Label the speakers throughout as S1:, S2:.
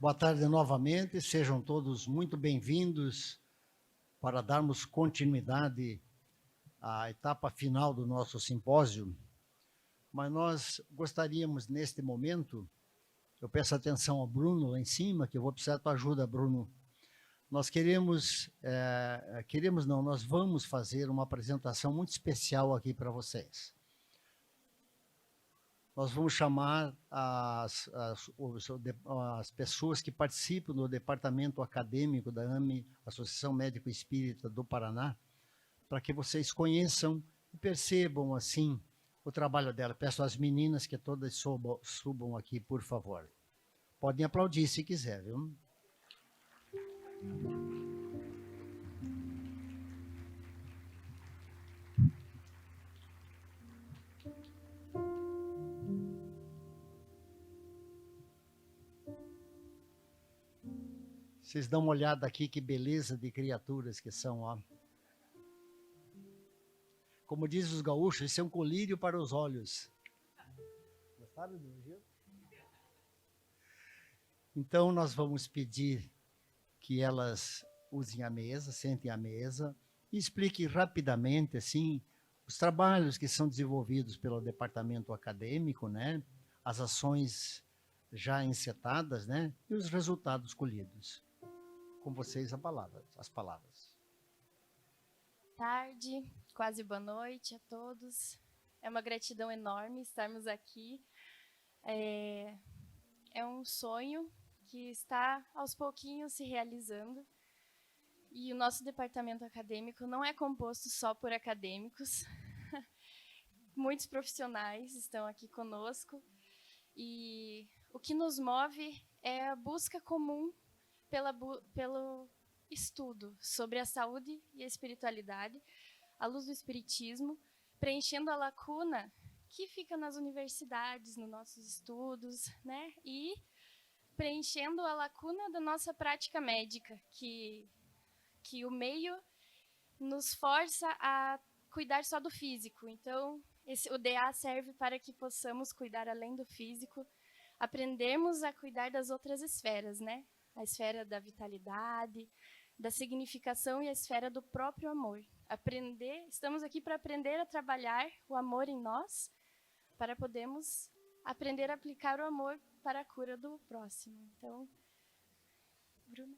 S1: Boa tarde novamente, sejam todos muito bem-vindos para darmos continuidade à etapa final do nosso simpósio. Mas nós gostaríamos, neste momento, eu peço atenção ao Bruno lá em cima, que eu vou precisar da tua ajuda, Bruno. Nós nós vamos fazer uma apresentação muito especial aqui para vocês. Nós vamos chamar as pessoas que participam do departamento acadêmico da AME, Associação Médico Espírita do Paraná, para que vocês conheçam e percebam, assim, o trabalho dela. Peço às meninas que todas subam aqui, por favor. Podem aplaudir se quiser, viu? Vocês dão uma olhada aqui, que beleza de criaturas que são, ó. Como dizem os gaúchos, isso é um colírio para os olhos. Gostaram do elogio? Então, nós vamos pedir que elas usem a mesa, sentem à mesa e expliquem rapidamente, assim, os trabalhos que são desenvolvidos pelo departamento acadêmico, né? As ações já encetadas, né? E os resultados colhidos. Com vocês as palavras.
S2: Tarde, quase boa noite a todos. É uma gratidão enorme estarmos aqui. É um sonho que está aos pouquinhos se realizando. E o nosso departamento acadêmico não é composto só por acadêmicos. Muitos profissionais estão aqui conosco. E o que nos move é a busca comum pelo estudo sobre a saúde e a espiritualidade, à luz do espiritismo, preenchendo a lacuna que fica nas universidades, nos nossos estudos, né? E preenchendo a lacuna da nossa prática médica, que o meio nos força a cuidar só do físico. Então, o DA serve para que possamos cuidar além do físico, aprendermos a cuidar das outras esferas, né? A esfera da vitalidade, da significação e a esfera do próprio amor. Estamos aqui para aprender a trabalhar o amor em nós, para podermos aprender a aplicar o amor para a cura do próximo. Então, Bruna.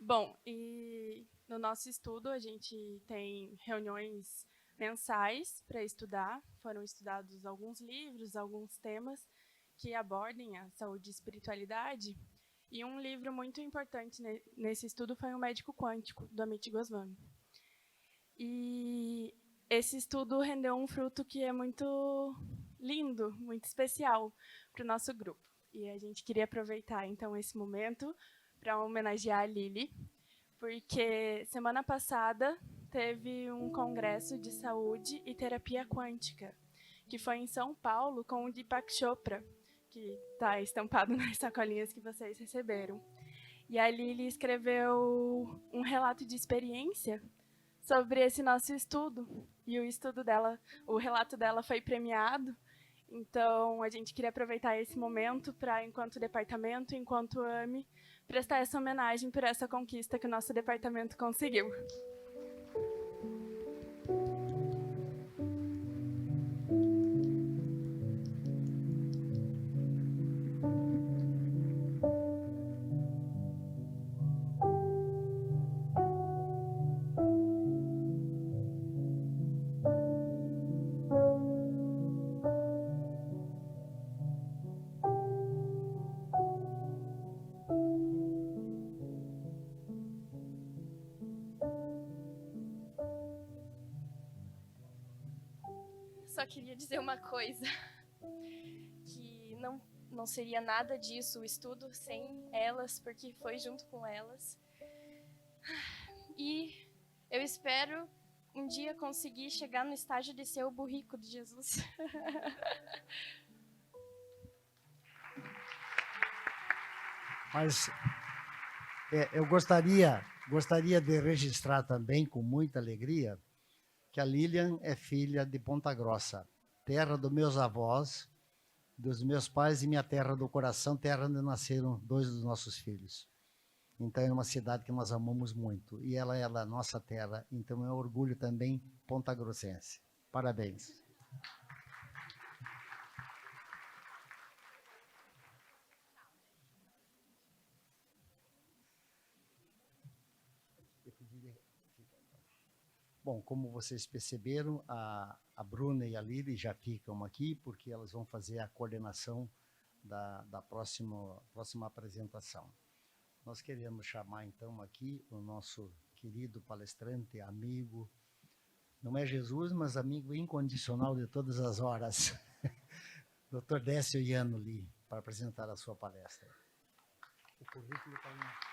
S3: Bom, e no nosso estudo a gente tem reuniões mensais para estudar. Foram estudados alguns livros, alguns temas que abordem a saúde e espiritualidade. E um livro muito importante nesse estudo foi O Médico Quântico, do Amit Goswami. E esse estudo rendeu um fruto que é muito lindo, muito especial para o nosso grupo. E a gente queria aproveitar, então, esse momento para homenagear a Lili, porque semana passada teve um congresso de saúde e terapia quântica, que foi em São Paulo com o Deepak Chopra, que está estampado nas sacolinhas que vocês receberam. E a Lili escreveu um relato de experiência sobre esse nosso estudo. E o relato dela foi premiado. Então, a gente queria aproveitar esse momento para, enquanto departamento, enquanto AME, prestar essa homenagem por essa conquista que o nosso departamento conseguiu.
S2: Só queria dizer uma coisa, que não seria nada disso o estudo sem elas, porque foi junto com elas. E eu espero um dia conseguir chegar no estágio de ser o burrico de Jesus.
S1: Mas eu gostaria de registrar também, com muita alegria, que a Lilian é filha de Ponta Grossa, terra dos meus avós, dos meus pais e minha terra do coração, terra onde nasceram 2 dos nossos filhos. Então é uma cidade que nós amamos muito e ela é da nossa terra, então é um orgulho também pontagrossense. Parabéns. Bom, como vocês perceberam, a Bruna e a Lili já ficam aqui, porque elas vão fazer a coordenação da próxima apresentação. Nós queremos chamar, então, aqui o nosso querido palestrante, amigo, não é Jesus, mas amigo incondicional de todas as horas, Dr. Décio Iannoli, para apresentar a sua palestra. O currículo está aí.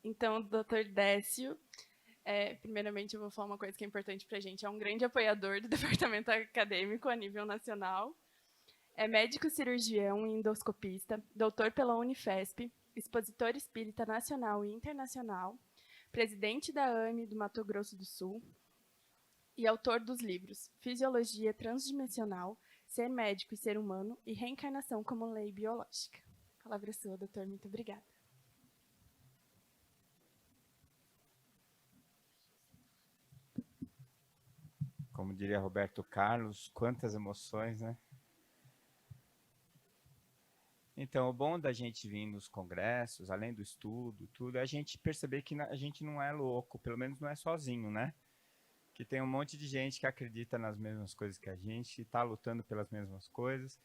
S3: Então, o Dr. Décio, primeiramente eu vou falar uma coisa que é importante para a gente, é um grande apoiador do departamento acadêmico a nível nacional, é médico cirurgião e endoscopista, doutor pela Unifesp, expositor espírita nacional e internacional, presidente da AME do Mato Grosso do Sul e autor dos livros Fisiologia Transdimensional, Ser Médico e Ser Humano e Reencarnação como Lei Biológica. A palavra é sua, doutor. Muito obrigada.
S4: Como diria Roberto Carlos, quantas emoções, né? Então, o bom da gente vir nos congressos, além do estudo, tudo, é a gente perceber que a gente não é louco, pelo menos não é sozinho, né? Que tem um monte de gente que acredita nas mesmas coisas que a gente, está lutando pelas mesmas coisas.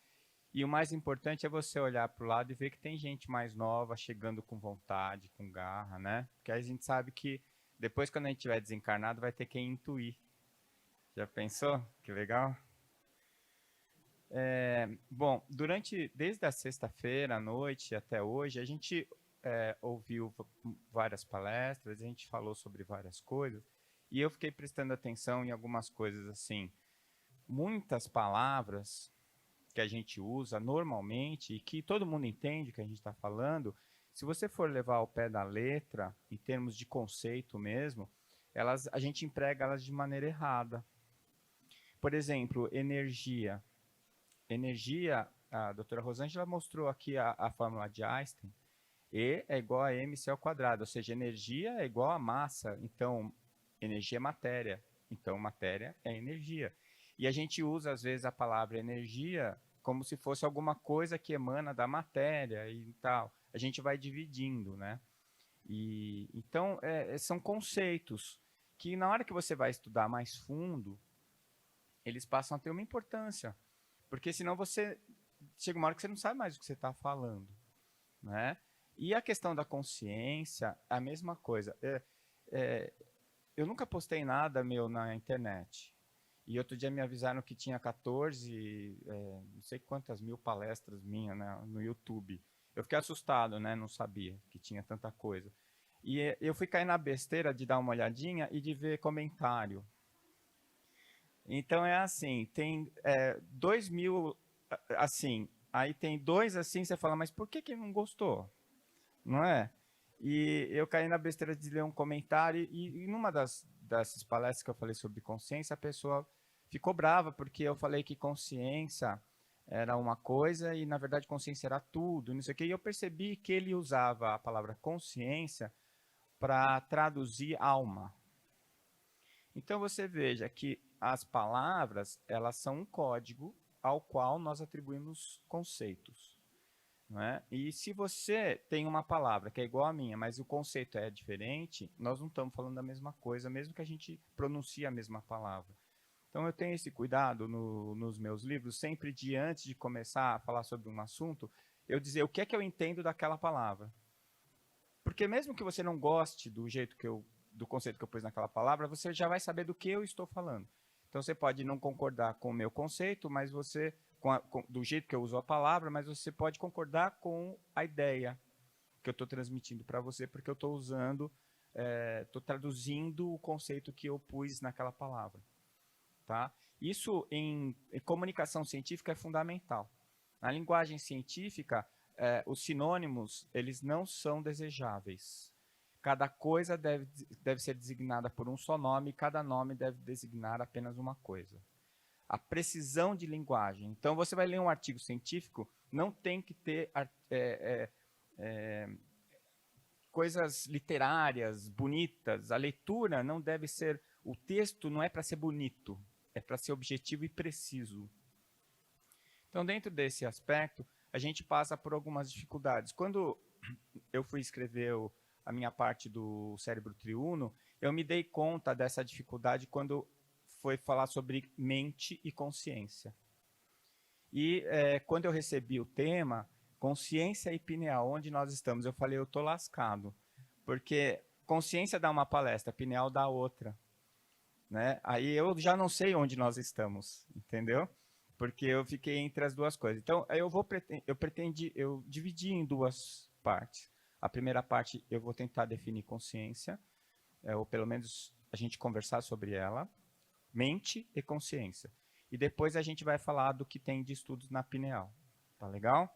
S4: E o mais importante é você olhar para o lado e ver que tem gente mais nova chegando com vontade, com garra, né? Porque aí a gente sabe que depois, quando a gente estiver desencarnado, vai ter quem intuir. Já pensou? Que legal. Bom, desde a sexta-feira à noite até hoje, a gente ouviu várias palestras, a gente falou sobre várias coisas, e eu fiquei prestando atenção em algumas coisas assim. Muitas palavras que a gente usa normalmente e que todo mundo entende que a gente está falando, se você for levar ao pé da letra, em termos de conceito mesmo, a gente emprega elas de maneira errada. Por exemplo, energia. Energia, a doutora Rosângela mostrou aqui a fórmula de Einstein. E é igual a mc ao quadrado, ou seja, energia é igual a massa. Então, energia é matéria. Então, matéria é energia. E a gente usa, às vezes, a palavra energia como se fosse alguma coisa que emana da matéria e tal. A gente vai dividindo, né? Então, são conceitos que, na hora que você vai estudar mais fundo, eles passam a ter uma importância. Porque senão chega uma hora que você não sabe mais o que você está falando, né? E a questão da consciência, a mesma coisa. Eu nunca postei nada meu na internet. E outro dia me avisaram que tinha 14, não sei quantas mil palestras minhas, né, no YouTube. Eu fiquei assustado, né? Não sabia que tinha tanta coisa. E eu fui cair na besteira de dar uma olhadinha e de ver comentário. Então é assim, tem 2.000, assim, aí tem 2 assim, você fala, mas por que não gostou? Não é? E eu caí na besteira de ler um comentário e numa dessas palestras que eu falei sobre consciência, a pessoa ficou brava porque eu falei que consciência era uma coisa e, na verdade, consciência era tudo, não sei o quê. E eu percebi que ele usava a palavra consciência para traduzir alma. Então, você veja que as palavras, elas são um código ao qual nós atribuímos conceitos. Não é? E se você tem uma palavra que é igual à minha, mas o conceito é diferente, nós não estamos falando da mesma coisa, mesmo que a gente pronuncie a mesma palavra. Então, eu tenho esse cuidado nos meus livros, sempre antes de começar a falar sobre um assunto, eu dizer o que é que eu entendo daquela palavra. Porque mesmo que você não goste do conceito que eu pus naquela palavra, você já vai saber do que eu estou falando. Então, você pode não concordar com o meu conceito, mas você, do jeito que eu uso a palavra, mas você pode concordar com a ideia que eu estou transmitindo para você, porque eu estou estou traduzindo o conceito que eu pus naquela palavra. Tá? Isso em comunicação científica é fundamental. Na linguagem científica, os sinônimos eles não são desejáveis. Cada coisa deve ser designada por um só nome, e cada nome deve designar apenas uma coisa. A precisão de linguagem. Então, você vai ler um artigo científico, não tem que ter coisas literárias, bonitas. A leitura não deve ser... O texto não é para ser bonito, é para ser objetivo e preciso. Então, dentro desse aspecto, a gente passa por algumas dificuldades. Quando eu fui escrever a minha parte do cérebro triuno, eu me dei conta dessa dificuldade quando foi falar sobre mente e consciência. E quando eu recebi o tema, consciência e pineal, onde nós estamos, eu falei, eu estou lascado. Porque consciência dá uma palestra, pineal dá outra. Né? Aí eu já não sei onde nós estamos, entendeu? Porque eu fiquei entre as duas coisas. Então, eu dividi em duas partes. A primeira parte, eu vou tentar definir consciência, ou pelo menos a gente conversar sobre ela, mente e consciência. E depois a gente vai falar do que tem de estudos na pineal. Tá legal?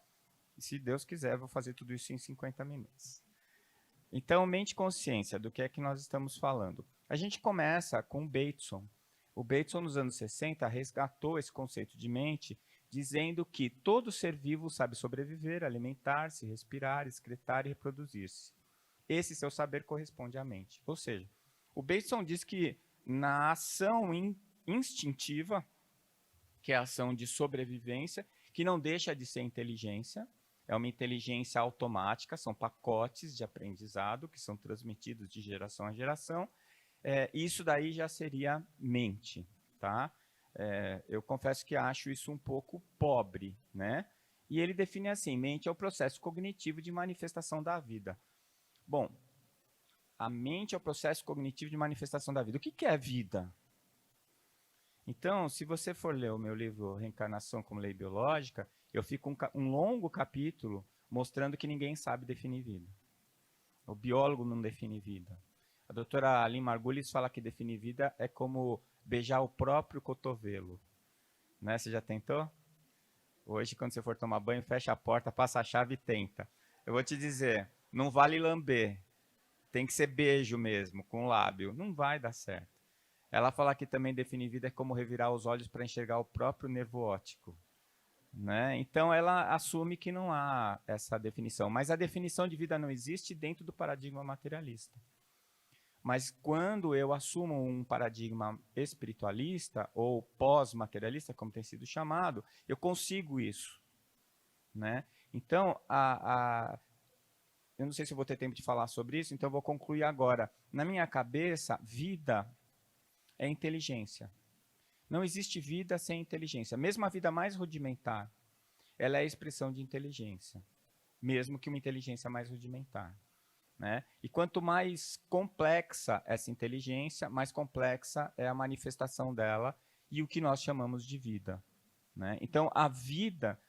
S4: E se Deus quiser, eu vou fazer tudo isso em 50 minutos. Então, mente e consciência, do que é que nós estamos falando? A gente começa com o Bateson. O Bateson, nos anos 60, resgatou esse conceito de mente, dizendo que todo ser vivo sabe sobreviver, alimentar-se, respirar, excretar e reproduzir-se. Esse seu saber corresponde à mente. Ou seja, o Bateson diz que na ação instintiva, que é a ação de sobrevivência, que não deixa de ser inteligência, é uma inteligência automática, são pacotes de aprendizado que são transmitidos de geração a geração, isso daí já seria mente, tá? Eu confesso que acho isso um pouco pobre, né? E ele define assim, mente é o processo cognitivo de manifestação da vida. Bom, a mente é o processo cognitivo de manifestação da vida. O que é vida? Então, se você for ler o meu livro Reencarnação como Lei Biológica, eu fico um longo capítulo mostrando que ninguém sabe definir vida. O biólogo não define vida. A doutora Aline Margulis fala que definir vida é como beijar o próprio cotovelo. Né? Você já tentou? Hoje, quando você for tomar banho, fecha a porta, passa a chave e tenta. Eu vou te dizer, não vale lamber. Tem que ser beijo mesmo, com o lábio. Não vai dar certo. Ela fala que também definir vida é como revirar os olhos para enxergar o próprio nervo óptico. Né? Então, ela assume que não há essa definição. Mas a definição de vida não existe dentro do paradigma materialista. Mas quando eu assumo um paradigma espiritualista ou pós-materialista, como tem sido chamado, eu consigo isso. Né? Então, eu não sei se eu vou ter tempo de falar sobre isso, então eu vou concluir agora. Na minha cabeça, vida é inteligência. Não existe vida sem inteligência. Mesmo a vida mais rudimentar, ela é a expressão de inteligência. Mesmo que uma inteligência mais rudimentar. Né? E quanto mais complexa essa inteligência, mais complexa é a manifestação dela e o que nós chamamos de vida. Né? Então, a vida,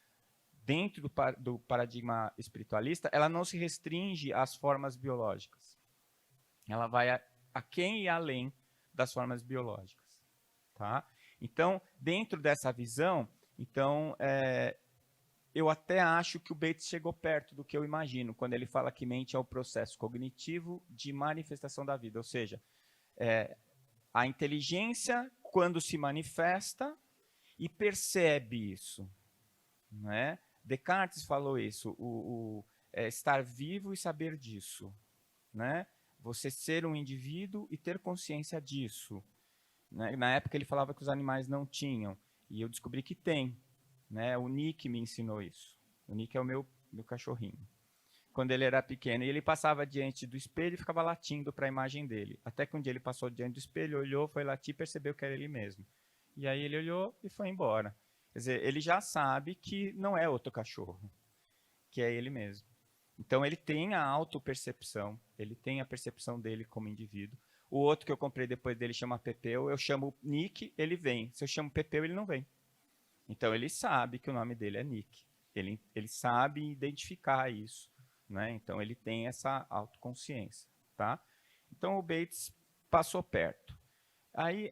S4: dentro do paradigma espiritualista, ela não se restringe às formas biológicas. Ela vai aquém e além das formas biológicas. Tá? Então, dentro dessa visão, eu até acho que o Bates chegou perto do que eu imagino, quando ele fala que mente é o processo cognitivo de manifestação da vida. Ou seja, a inteligência, quando se manifesta e percebe isso. Né? Descartes falou isso, estar vivo e saber disso. Né? Você ser um indivíduo e ter consciência disso. Né? Na época ele falava que os animais não tinham, e eu descobri que tem. Né? O Nick me ensinou isso. O Nick é o meu cachorrinho. Quando ele era pequeno, e ele passava diante do espelho e ficava latindo para a imagem dele. Até que um dia ele passou diante do espelho, olhou, foi latir e percebeu que era ele mesmo. E aí ele olhou e foi embora. Quer dizer, ele já sabe que não é outro cachorro, que é ele mesmo. Então ele tem a autopercepção, ele tem a percepção dele como indivíduo. O outro que eu comprei depois dele chama Pepeu, eu chamo Nick, ele vem. Se eu chamo Pepeu, ele não vem. Então, ele sabe que o nome dele é Nick. Ele sabe identificar isso. Né? Então, ele tem essa autoconsciência. Tá? Então, o Bates passou perto. Aí,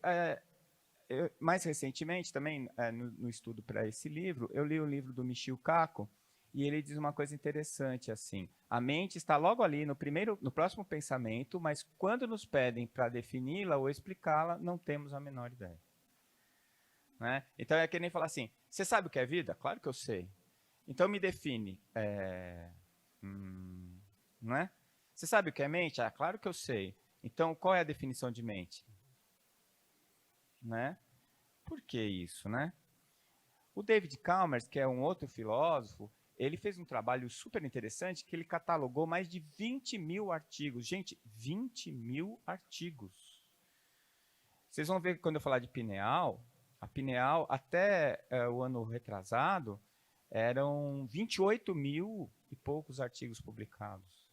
S4: mais recentemente, também, no estudo para esse livro, eu li o livro do Michio Kaku, e ele diz uma coisa interessante, assim, a mente está logo ali no próximo pensamento, mas quando nos pedem para defini-la ou explicá-la, não temos a menor ideia. Né? Então é que nem falar assim, você sabe o que é vida? Claro que eu sei. Então me define. Não é? Você sabe o que é mente? Ah, claro que eu sei. Então qual é a definição de mente? Né? Por que isso, né? O David Chalmers, que é um outro filósofo, ele fez um trabalho super interessante que ele catalogou mais de 20 mil artigos. Gente, 20 mil artigos. Vocês vão ver que quando eu falar de pineal, a pineal, até o ano retrasado, eram 28 mil e poucos artigos publicados.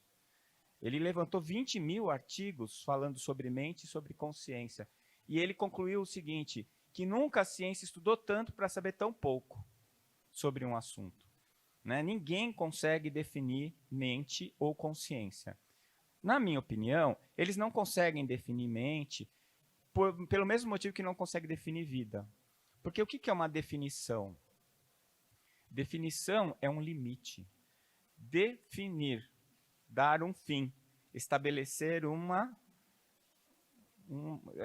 S4: Ele levantou 20 mil artigos falando sobre mente e sobre consciência. E ele concluiu o seguinte, que nunca a ciência estudou tanto para saber tão pouco sobre um assunto. Né? Ninguém consegue definir mente ou consciência. Na minha opinião, eles não conseguem definir mente pelo mesmo motivo que não conseguem definir vida. Porque o que é uma definição? Definição é um limite. Definir, dar um fim, estabelecer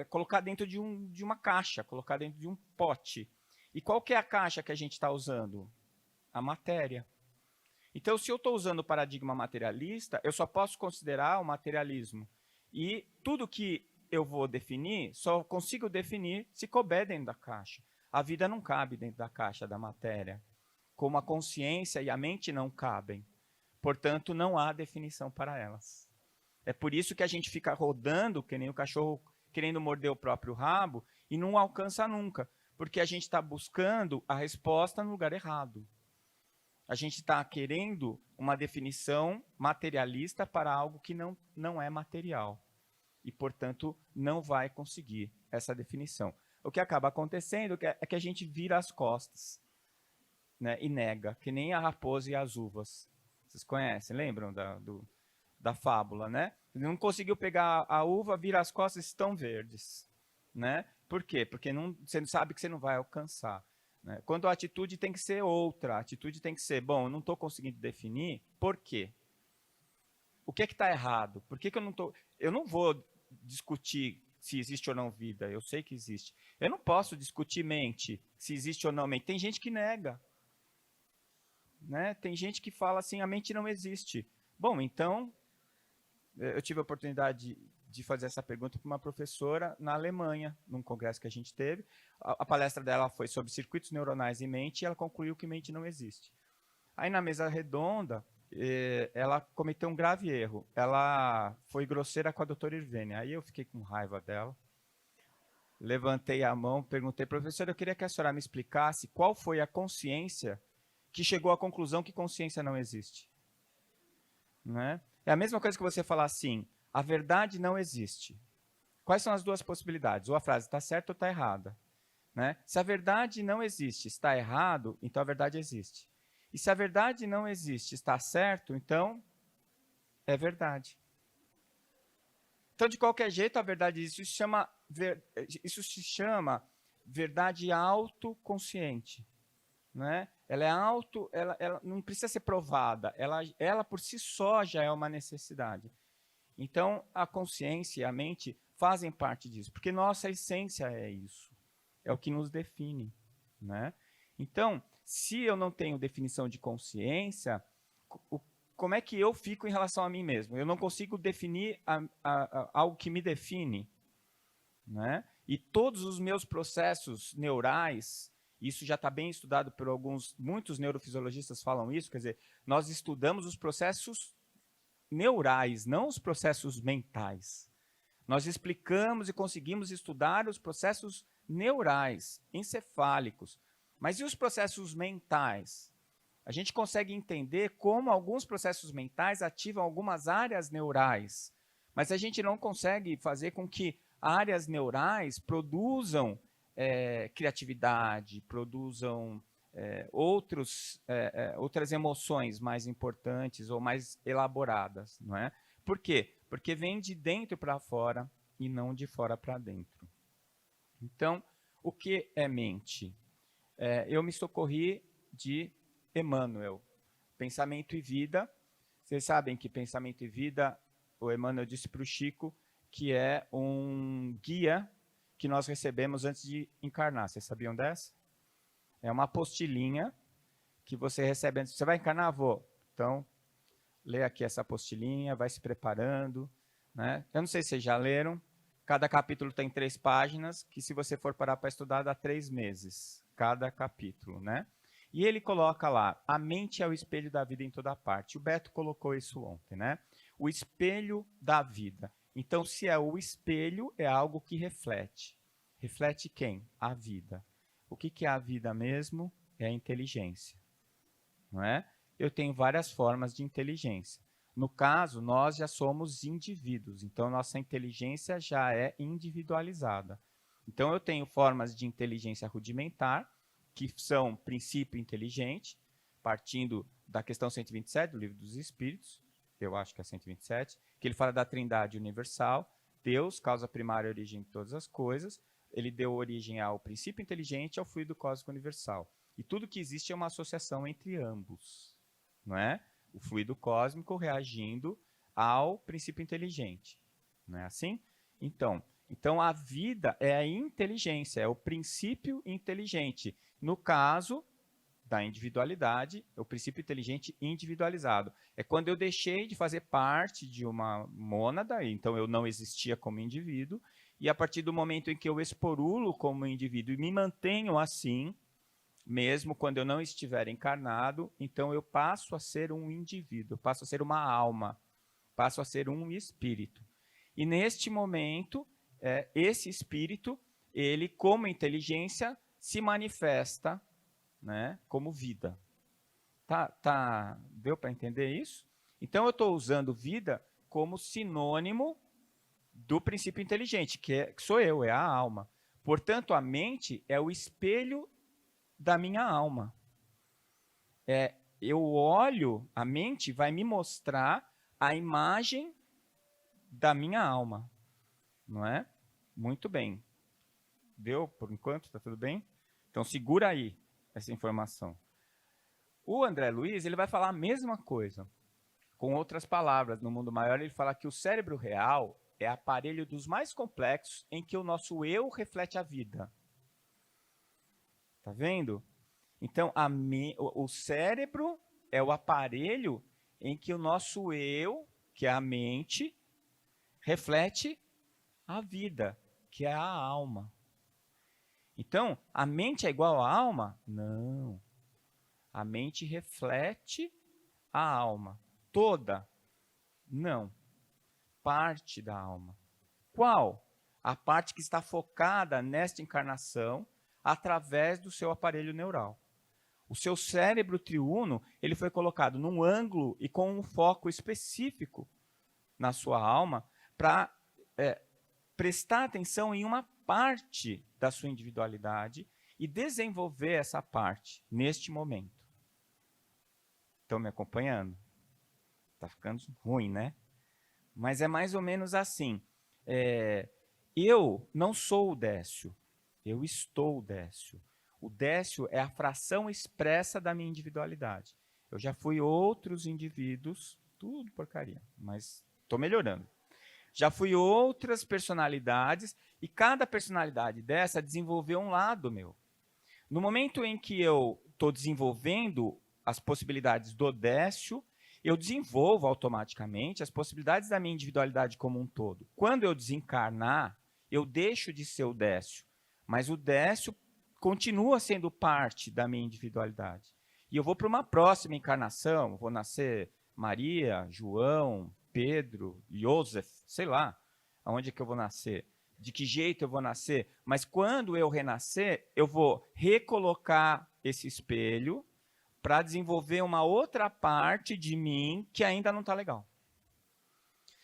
S4: colocar dentro de uma caixa, colocar dentro de um pote. E qual que é a caixa que a gente está usando? A matéria. Então, se eu estou usando o paradigma materialista, eu só posso considerar o materialismo. E tudo que eu vou definir, só consigo definir se couber dentro da caixa. A vida não cabe dentro da caixa da matéria, como a consciência e a mente não cabem. Portanto, não há definição para elas. É por isso que a gente fica rodando, que nem o cachorro querendo morder o próprio rabo, e não alcança nunca, porque a gente está buscando a resposta no lugar errado. A gente está querendo uma definição materialista para algo que não é material. E, portanto, não vai conseguir essa definição. O que acaba acontecendo é que a gente vira as costas, né, e nega, que nem a raposa e as uvas. Vocês conhecem, lembram da fábula, né? Ele não conseguiu pegar a uva, vira as costas, estão verdes. Né? Por quê? Porque você sabe que você não vai alcançar. Né? Quando a atitude tem que ser outra, a atitude tem que ser, bom, eu não estou conseguindo definir, por quê? O que é que está errado? Por que eu não estou... Eu não vou discutir se existe ou não vida, eu sei que existe. Eu não posso discutir mente, se existe ou não mente. Tem gente que nega. Né? Tem gente que fala assim, a mente não existe. Bom, então, eu tive a oportunidade de fazer essa pergunta para uma professora na Alemanha, num congresso que a gente teve. A palestra dela foi sobre circuitos neuronais e mente, e ela concluiu que mente não existe. Aí, na mesa redonda, ela cometeu um grave erro. Ela foi grosseira com a doutora Irvênia. Aí eu fiquei com raiva dela. Levantei a mão, perguntei, professora, eu queria que a senhora me explicasse qual foi a consciência que chegou à conclusão que consciência não existe. Né? É a mesma coisa que você falar assim, a verdade não existe. Quais são as duas possibilidades? Ou a frase está certa ou está errada. Né? Se a verdade não existe, está errado, então a verdade existe. E se a verdade não existe, está certo, então é verdade. Então, de qualquer jeito, a verdade existe. Isso se chama verdade autoconsciente. Né? Ela é ela não precisa ser provada. Ela por si só já é uma necessidade. Então, a consciência e a mente fazem parte disso, porque nossa essência é isso. É o que nos define. Né? Então, se eu não tenho definição de consciência, como é que eu fico em relação a mim mesmo? Eu não consigo definir algo que me define. Né? E todos os meus processos neurais, isso já está bem estudado por muitos neurofisiologistas falam isso, quer dizer, nós estudamos os processos neurais, não os processos mentais. Nós explicamos e conseguimos estudar os processos neurais, encefálicos. Mas e os processos mentais? A gente consegue entender como alguns processos mentais ativam algumas áreas neurais, mas a gente não consegue fazer com que áreas neurais produzam criatividade, produzam outras emoções mais importantes ou mais elaboradas. Não é? Por quê? Porque vem de dentro para fora e não de fora para dentro. Então, O que é mente? Eu me socorri de Emmanuel, Pensamento e Vida. Vocês sabem que Pensamento e Vida, o Emmanuel disse para o Chico, que é um guia que nós recebemos antes de encarnar. Vocês sabiam dessa? É uma apostilinha que você recebe antes. Você vai encarnar, avô? Então, lê aqui essa apostilinha, vai se preparando, né? Eu não sei se vocês já leram. Cada capítulo tem 3 páginas, que se você for parar para estudar, dá 3 meses, cada capítulo, né? E ele coloca lá, a mente é o espelho da vida em toda parte. O Beto colocou isso ontem, né? O espelho da vida. Então, se é o espelho, é algo que reflete. Reflete quem? A vida. O que é a vida mesmo? É a inteligência, não é? Eu tenho várias formas de inteligência. No caso, nós já somos indivíduos, então nossa inteligência já é individualizada. Então eu tenho formas de inteligência rudimentar, que são princípio inteligente, partindo da questão 127 do Livro dos Espíritos, eu acho que é 127, que ele fala da Trindade universal, Deus, causa primária e origem de todas as coisas, ele deu origem ao princípio inteligente e ao fluido cósmico universal. E tudo que existe é uma associação entre ambos, não é? O fluido cósmico reagindo ao princípio inteligente. Não é assim? Então a vida é a inteligência, é o princípio inteligente. No caso da individualidade, é o princípio inteligente individualizado. É quando eu deixei de fazer parte de uma mônada, então eu não existia como indivíduo, e a partir do momento em que eu esporulo como indivíduo e me mantenho assim, mesmo quando eu não estiver encarnado, então eu passo a ser um indivíduo, passo a ser uma alma, passo a ser um espírito. E neste momento, esse espírito, ele como inteligência, se manifesta, né, como vida. Deu para entender isso? Então eu estou usando vida como sinônimo do princípio inteligente, que sou eu, é a alma. Portanto, a mente é o espelho da minha alma. Eu olho, a mente vai me mostrar a imagem da minha alma, não é? Muito bem. Deu por enquanto? Está tudo bem? Então segura aí essa informação. O André Luiz, ele vai falar a mesma coisa, com outras palavras. No mundo maior, ele fala que o cérebro real é aparelho dos mais complexos em que o nosso eu reflete a vida. Tá vendo? Então, o cérebro é o aparelho em que o nosso eu, que é a mente, reflete a vida, que é a alma. Então, a mente é igual à alma? Não. A mente reflete a alma. Toda? Não. Parte da alma. Qual? A parte que está focada nesta encarnação através do seu aparelho neural. O seu cérebro triuno, ele foi colocado num ângulo e com um foco específico na sua alma para prestar atenção em uma parte da sua individualidade e desenvolver essa parte neste momento. Estão me acompanhando? Está ficando ruim, né? Mas é mais ou menos assim. Eu não sou o Décio, eu estou o Décio. O Décio é a fração expressa da minha individualidade. Eu já fui outros indivíduos, tudo porcaria, mas estou melhorando. Já fui outras personalidades e cada personalidade dessa desenvolveu um lado meu. No momento em que eu estou desenvolvendo as possibilidades do Décio, eu desenvolvo automaticamente as possibilidades da minha individualidade como um todo. Quando eu desencarnar, eu deixo de ser o Décio, mas o Décio continua sendo parte da minha individualidade. E eu vou para uma próxima encarnação, vou nascer Maria, João, Pedro, Joseph, sei lá, aonde é que eu vou nascer, de que jeito eu vou nascer, mas quando eu renascer, eu vou recolocar esse espelho para desenvolver uma outra parte de mim que ainda não está legal.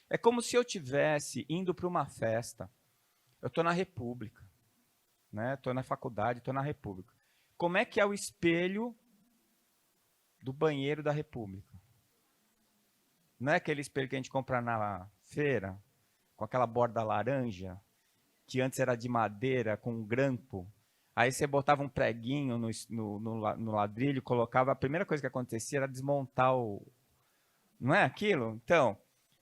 S4: É como se eu estivesse indo para uma festa, eu estou na República, né? Estou na faculdade, estou na República. Como é que é o espelho do banheiro da República? Não é aquele espelho que a gente compra na feira, com aquela borda laranja, que antes era de madeira, com um grampo, Aí você botava um preguinho no ladrilho, colocava, a primeira coisa que acontecia era desmontar o... Não é aquilo? Então,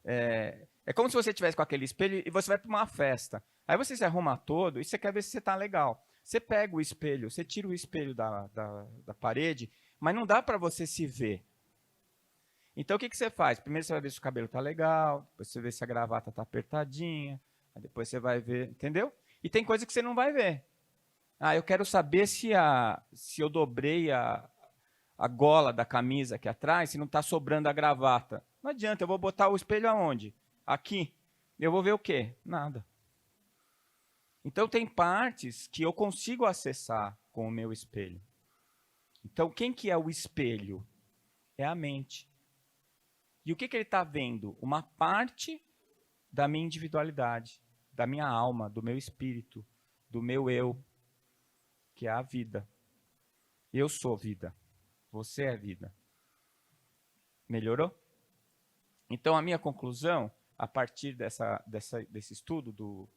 S4: é como se você estivesse com aquele espelho e você vai para uma festa. Aí você se arruma todo e você quer ver se você está legal. Você pega o espelho, você tira o espelho da parede, mas não dá para você se ver. Então, o que você faz? Primeiro você vai ver se o cabelo está legal, depois você vê se a gravata está apertadinha, aí depois você vai ver, entendeu? E tem coisa que você não vai ver. Ah, eu quero saber se eu dobrei a gola da camisa aqui atrás, se não está sobrando a gravata. Não adianta, eu vou botar o espelho aonde? Aqui. Eu vou ver o quê? Nada. Então, tem partes que eu consigo acessar com o meu espelho. Então, quem que é o espelho? É a mente. E o que ele está vendo? Uma parte da minha individualidade, da minha alma, do meu espírito, do meu eu, que é a vida. Eu sou vida. Você é vida. Melhorou? Então, a minha conclusão, a partir desse estudo do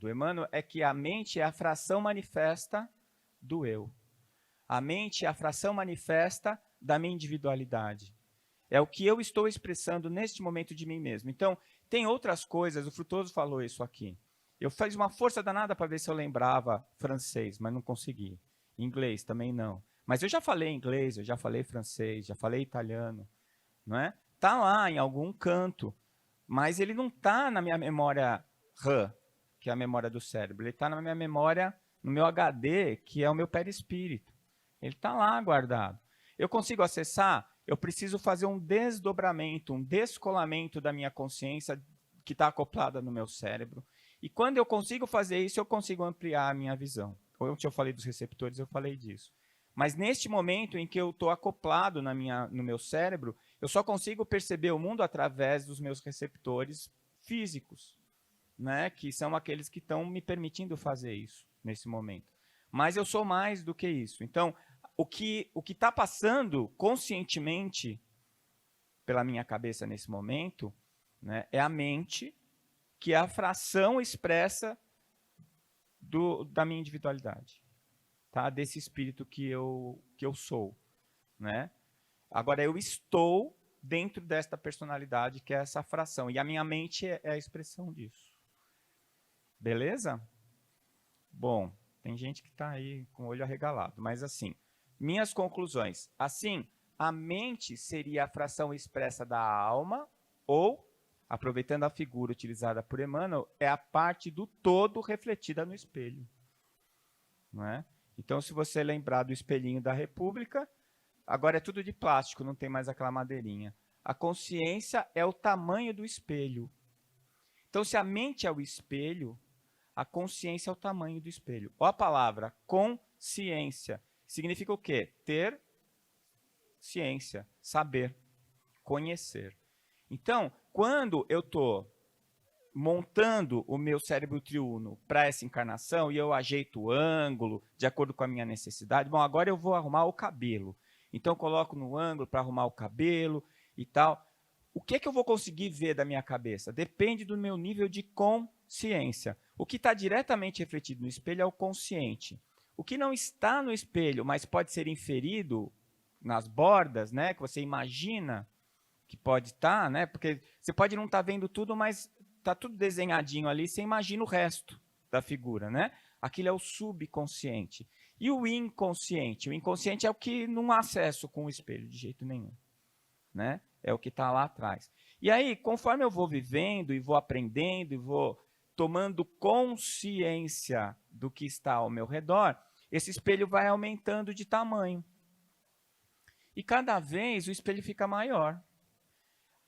S4: Emmanuel, é que a mente é a fração manifesta do eu. A mente é a fração manifesta da minha individualidade. É o que eu estou expressando neste momento de mim mesmo. Então, tem outras coisas, o Frutuoso falou isso aqui. Eu fiz uma força danada para ver se eu lembrava francês, mas não consegui. Inglês também não. Mas eu já falei inglês, eu já falei francês, já falei italiano, não é? Está lá em algum canto, mas ele não está na minha memória RAM, que é a memória do cérebro. Ele está na minha memória, no meu HD, que é o meu perispírito. Ele está lá guardado. Eu consigo acessar? Eu preciso fazer um desdobramento, um descolamento da minha consciência que está acoplada no meu cérebro. E quando eu consigo fazer isso, eu consigo ampliar a minha visão. Ontem eu falei dos receptores, eu falei disso. Mas neste momento em que eu estou acoplado no meu cérebro, eu só consigo perceber o mundo através dos meus receptores físicos, né? Que são aqueles que estão me permitindo fazer isso nesse momento. Mas eu sou mais do que isso. Então, o que está passando conscientemente pela minha cabeça nesse momento, né, é a mente, que é a fração expressa da minha individualidade, tá? Desse espírito que eu sou, né? Agora, eu estou dentro desta personalidade, que é essa fração, e a minha mente é a expressão disso. Beleza? Bom, tem gente que está aí com o olho arregalado, mas assim, minhas conclusões. Assim, a mente seria a fração expressa da alma, ou, aproveitando a figura utilizada por Emmanuel, é a parte do todo refletida no espelho. Não é? Então, se você lembrar do espelhinho da República, agora é tudo de plástico, não tem mais aquela madeirinha. A consciência é o tamanho do espelho. Então, se a mente é o espelho, a consciência é o tamanho do espelho. Ó a palavra consciência. Significa o quê? Ter ciência, saber, conhecer. Então, quando eu estou montando o meu cérebro triuno para essa encarnação e eu ajeito o ângulo de acordo com a minha necessidade, bom, agora eu vou arrumar o cabelo. Então, eu coloco no ângulo para arrumar o cabelo e tal. O que é que eu vou conseguir ver da minha cabeça? Depende do meu nível de consciência. O que está diretamente refletido no espelho é o consciente. O que não está no espelho, mas pode ser inferido nas bordas, né, que você imagina que pode estar, né, porque você pode não estar vendo tudo, mas está tudo desenhadinho ali, você imagina o resto da figura, né? Aquilo é o subconsciente. E o inconsciente? O inconsciente é o que não há acesso com o espelho de jeito nenhum, né? É o que está lá atrás. E aí, conforme eu vou vivendo e vou aprendendo e vou tomando consciência do que está ao meu redor, esse espelho vai aumentando de tamanho. E cada vez o espelho fica maior.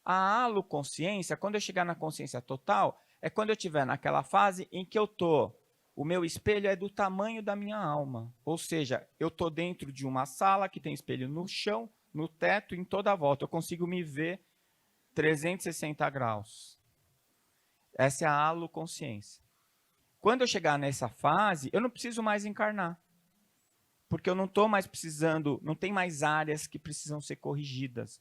S4: A haloconsciência, quando eu chegar na consciência total, é quando eu estiver naquela fase em que eu estou. O meu espelho é do tamanho da minha alma. Ou seja, eu estou dentro de uma sala que tem espelho no chão, no teto, em toda a volta. Eu consigo me ver 360 graus. Essa é a haloconsciência. Quando eu chegar nessa fase, eu não preciso mais encarnar. Porque eu não estou mais precisando, não tem mais áreas que precisam ser corrigidas.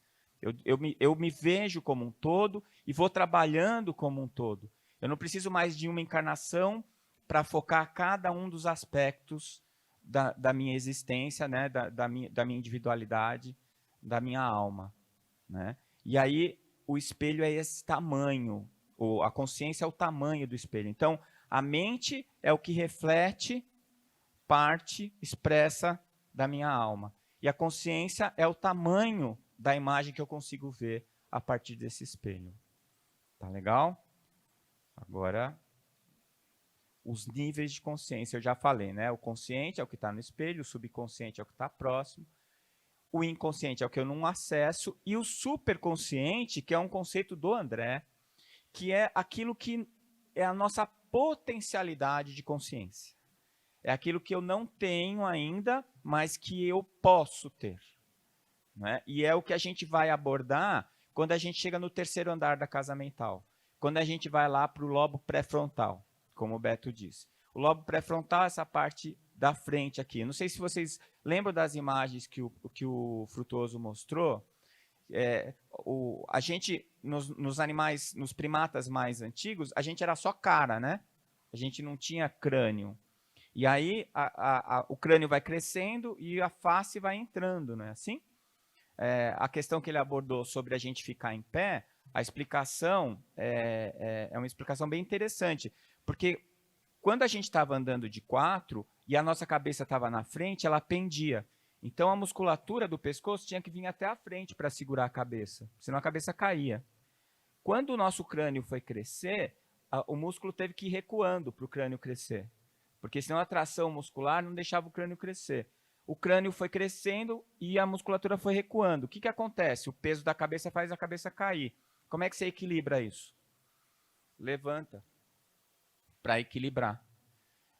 S4: Eu me vejo como um todo e vou trabalhando como um todo. Eu não preciso mais de uma encarnação para focar cada um dos aspectos da minha existência, né? da minha individualidade, da minha alma. Né? E aí o espelho é esse tamanho, a consciência é o tamanho do espelho. Então, a mente é o que reflete, parte, expressa da minha alma. E a consciência é o tamanho da imagem que eu consigo ver a partir desse espelho. Tá legal? Agora, os níveis de consciência, eu já falei, né? O consciente é o que está no espelho, o subconsciente é o que está próximo, o inconsciente é o que eu não acesso, e o superconsciente, que é um conceito do André, que é aquilo que é a nossa potencialidade de consciência. É aquilo que eu não tenho ainda, mas que eu posso ter. Né? E é o que a gente vai abordar quando a gente chega no terceiro andar da casa mental. Quando a gente vai lá para o lobo pré-frontal, como o Beto disse. O lobo pré-frontal é essa parte da frente aqui. Não sei se vocês lembram das imagens que o Frutuoso mostrou. A gente, nos animais, nos primatas mais antigos, a gente era só cara, né? A gente não tinha crânio. E aí o crânio vai crescendo e a face vai entrando, não é assim? A questão que ele abordou sobre a gente ficar em pé, a explicação é uma explicação bem interessante, porque quando a gente estava andando de 4 e a nossa cabeça estava na frente, ela pendia. Então a musculatura do pescoço tinha que vir até a frente para segurar a cabeça, senão a cabeça caía. Quando o nosso crânio foi crescer, o músculo teve que ir recuando para o crânio crescer, porque senão a tração muscular não deixava o crânio crescer. O crânio foi crescendo e a musculatura foi recuando. O que acontece? O peso da cabeça faz a cabeça cair. Como é que você equilibra isso? Levanta para equilibrar.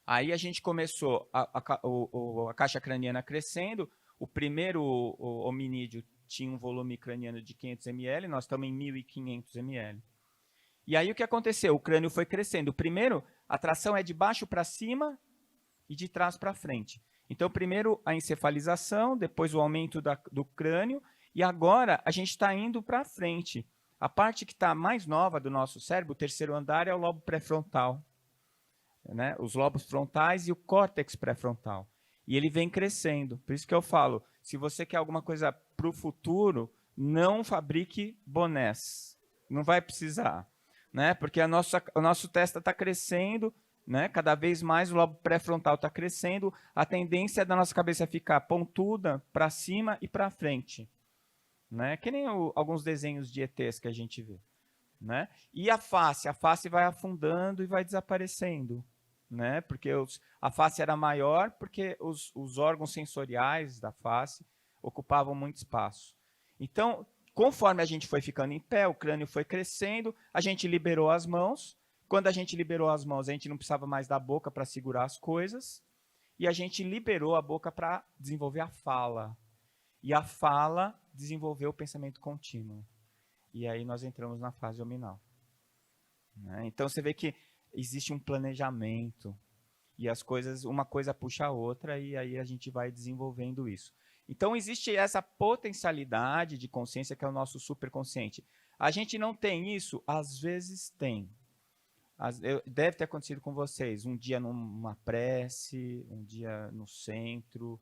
S4: Aí a gente começou a caixa craniana crescendo. O primeiro hominídeo tinha um volume craniano de 500 ml, nós estamos em 1.500 ml. E aí o que aconteceu? O crânio foi crescendo. Primeiro, a tração é de baixo para cima e de trás para frente. Então, primeiro a encefalização, depois o aumento do crânio, e agora a gente está indo para frente. A parte que está mais nova do nosso cérebro, o terceiro andar, é o lobo pré-frontal. Né? Os lobos frontais e o córtex pré-frontal. E ele vem crescendo. Por isso que eu falo, se você quer alguma coisa para o futuro, não fabrique bonés. Não vai precisar. Né? Porque o nosso testa está crescendo, né? Cada vez mais o lobo pré-frontal está crescendo, a tendência da nossa cabeça é ficar pontuda para cima e para frente. Né? Que nem alguns desenhos de ETs que a gente vê. Né? E a face vai afundando e vai desaparecendo. Né? Porque a face era maior porque os órgãos sensoriais da face ocupavam muito espaço. Então, conforme a gente foi ficando em pé, o crânio foi crescendo, a gente liberou as mãos. Quando a gente liberou as mãos, a gente não precisava mais da boca para segurar as coisas. E a gente liberou a boca para desenvolver a fala. E a fala desenvolveu o pensamento contínuo. E aí nós entramos na fase hominal. Né? Então você vê que existe um planejamento. E as coisas, uma coisa puxa a outra, e aí a gente vai desenvolvendo isso. Então existe essa potencialidade de consciência que é o nosso superconsciente. A gente não tem isso? Às vezes tem. Deve ter acontecido com vocês, um dia numa prece, um dia no centro,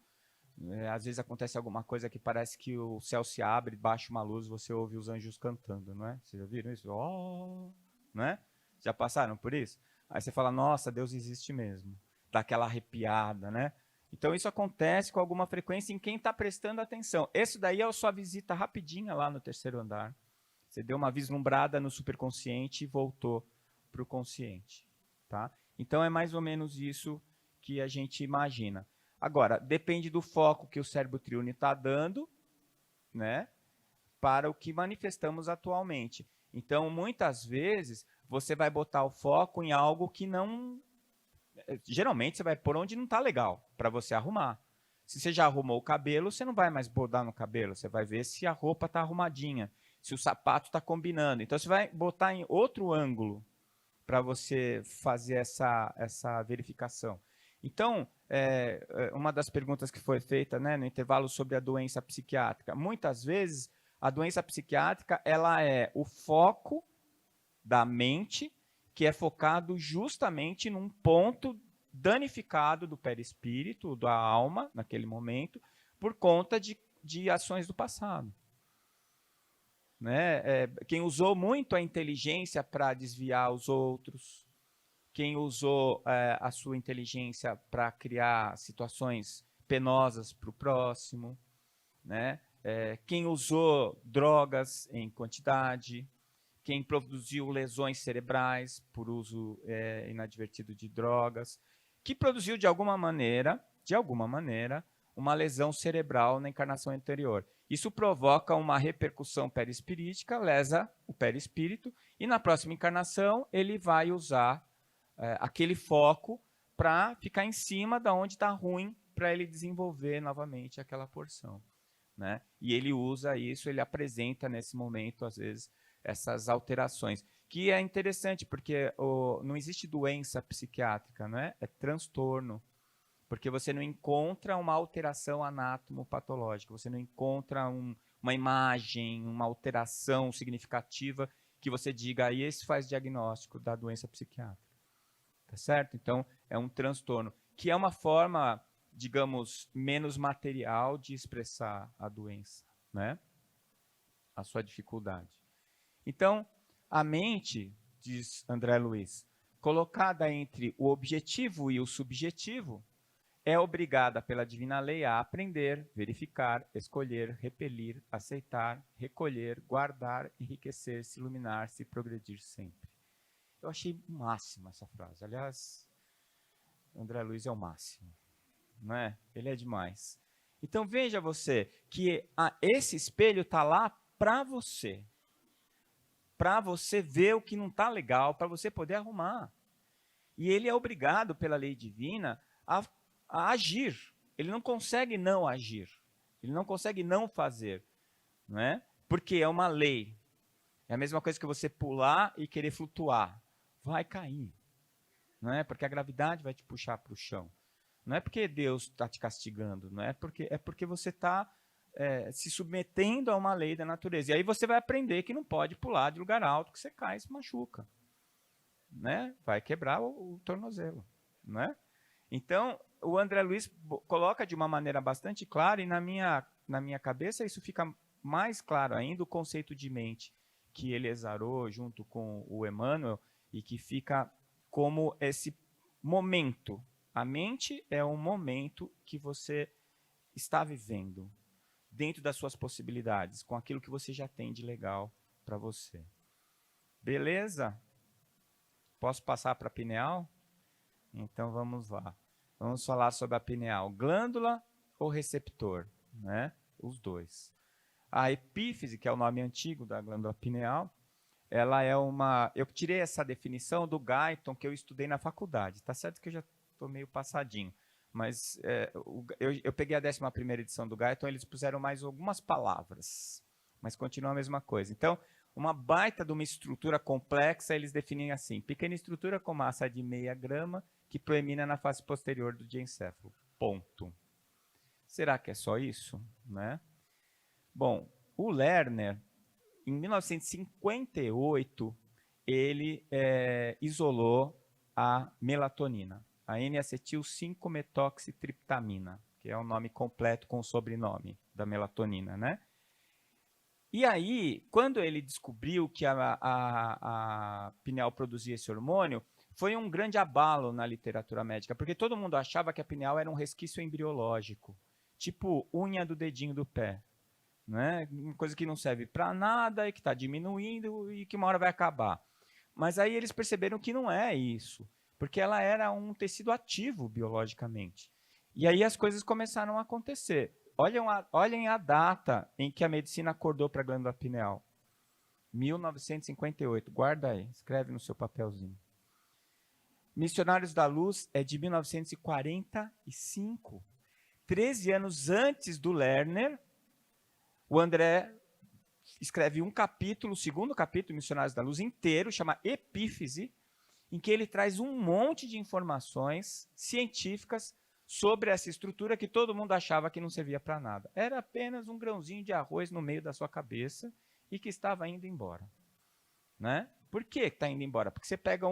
S4: às vezes acontece alguma coisa que parece que o céu se abre, baixa uma luz, você ouve os anjos cantando, não é? Vocês já viram isso? Oh! Não é? Já passaram por isso? Aí você fala, nossa, Deus existe mesmo. Dá aquela arrepiada, né? Então isso acontece com alguma frequência em quem está prestando atenção. Esse daí é a sua visita rapidinha lá no terceiro andar. Você deu uma vislumbrada no superconsciente e voltou para o consciente. Tá? Então é mais ou menos isso que a gente imagina. Agora, depende do foco que o cérebro triune está dando, né, para o que manifestamos atualmente. Então, muitas vezes, você vai botar o foco em algo que não... Geralmente, você vai pôr onde não está legal, para você arrumar. Se você já arrumou o cabelo, você não vai mais bordar no cabelo, você vai ver se a roupa está arrumadinha, se o sapato está combinando. Então, você vai botar em outro ângulo para você fazer essa verificação. Então, uma das perguntas que foi feita, né, no intervalo sobre a doença psiquiátrica, muitas vezes a doença psiquiátrica ela é o foco da mente que é focado justamente num ponto danificado do perispírito, da alma, naquele momento, por conta de ações do passado. Né? Quem usou muito a inteligência para desviar os outros, quem usou a sua inteligência para criar situações penosas para o próximo, né? Quem usou drogas em quantidade, quem produziu lesões cerebrais por uso inadvertido de drogas, que produziu de alguma maneira, uma lesão cerebral na encarnação anterior. Isso provoca uma repercussão perispirítica, lesa o perispírito, e na próxima encarnação ele vai usar aquele foco para ficar em cima da onde está ruim, para ele desenvolver novamente aquela porção. Né? E ele usa isso, ele apresenta nesse momento, às vezes, essas alterações. Que é interessante, porque não existe doença psiquiátrica, né? É transtorno. Porque você não encontra uma alteração anatomopatológica, você não encontra uma imagem, uma alteração significativa que você diga, aí esse faz diagnóstico da doença psiquiátrica. Tá certo? Então, é um transtorno, que é uma forma, digamos, menos material de expressar a doença, né? A sua dificuldade. Então, a mente, diz André Luiz, colocada entre o objetivo e o subjetivo, é obrigada pela divina lei a aprender, verificar, escolher, repelir, aceitar, recolher, guardar, enriquecer-se, iluminar-se e progredir sempre. Eu achei o máximo essa frase. Aliás, André Luiz é o máximo. Não é? Ele é demais. Então veja você que esse espelho está lá para você. Para você ver o que não está legal, para você poder arrumar. E ele é obrigado pela lei divina a agir. Ele não consegue não agir. Ele não consegue não fazer. Não é? Porque é uma lei. É a mesma coisa que você pular e querer flutuar. Vai cair. Não é? Porque a gravidade vai te puxar para o chão. Não é porque Deus está te castigando. Não é porque você está se submetendo a uma lei da natureza. E aí você vai aprender que não pode pular de lugar alto, que você cai e se machuca. Né? Vai quebrar o tornozelo. Não é? Então, o André Luiz coloca de uma maneira bastante clara, e na minha cabeça isso fica mais claro ainda, o conceito de mente que ele exarou junto com o Emmanuel, e que fica como esse momento. A mente é um momento que você está vivendo, dentro das suas possibilidades, com aquilo que você já tem de legal para você. Beleza? Posso passar para a pineal? Então vamos lá. Vamos falar sobre a pineal. Glândula ou receptor? Né? Os dois. A epífise, que é o nome antigo da glândula pineal, ela é uma... Eu tirei essa definição do Guyton, que eu estudei na faculdade. Tá certo que eu já estou meio passadinho. Mas eu peguei a 11ª edição do Guyton, eles puseram mais algumas palavras. Mas continua a mesma coisa. Então, uma baita de uma estrutura complexa, eles definem assim: pequena estrutura com massa de 0,5 grama, que proemina na face posterior do diencéfalo. Ponto. Será que é só isso? Né? Bom, o Lerner, em 1958, ele isolou a melatonina, a N-acetil 5-metoxitriptamina, que é o nome completo com o sobrenome da melatonina, né? E aí, quando ele descobriu que a pineal produzia esse hormônio, foi um grande abalo na literatura médica, porque todo mundo achava que a pineal era um resquício embriológico, tipo unha do dedinho do pé, né? Uma coisa que não serve para nada e que está diminuindo e que uma hora vai acabar. Mas aí eles perceberam que não é isso, porque ela era um tecido ativo biologicamente. E aí as coisas começaram a acontecer. Olhem a data em que a medicina acordou para a glândula pineal. 1958. Guarda aí, escreve no seu papelzinho. Missionários da Luz é de 1945. 13 anos antes do Lerner, o André escreve um capítulo, o segundo capítulo, Missionários da Luz, inteiro, chama Epífise, em que ele traz um monte de informações científicas sobre essa estrutura que todo mundo achava que não servia para nada. Era apenas um grãozinho de arroz no meio da sua cabeça e que estava indo embora. Né? Por que está indo embora? Porque você pega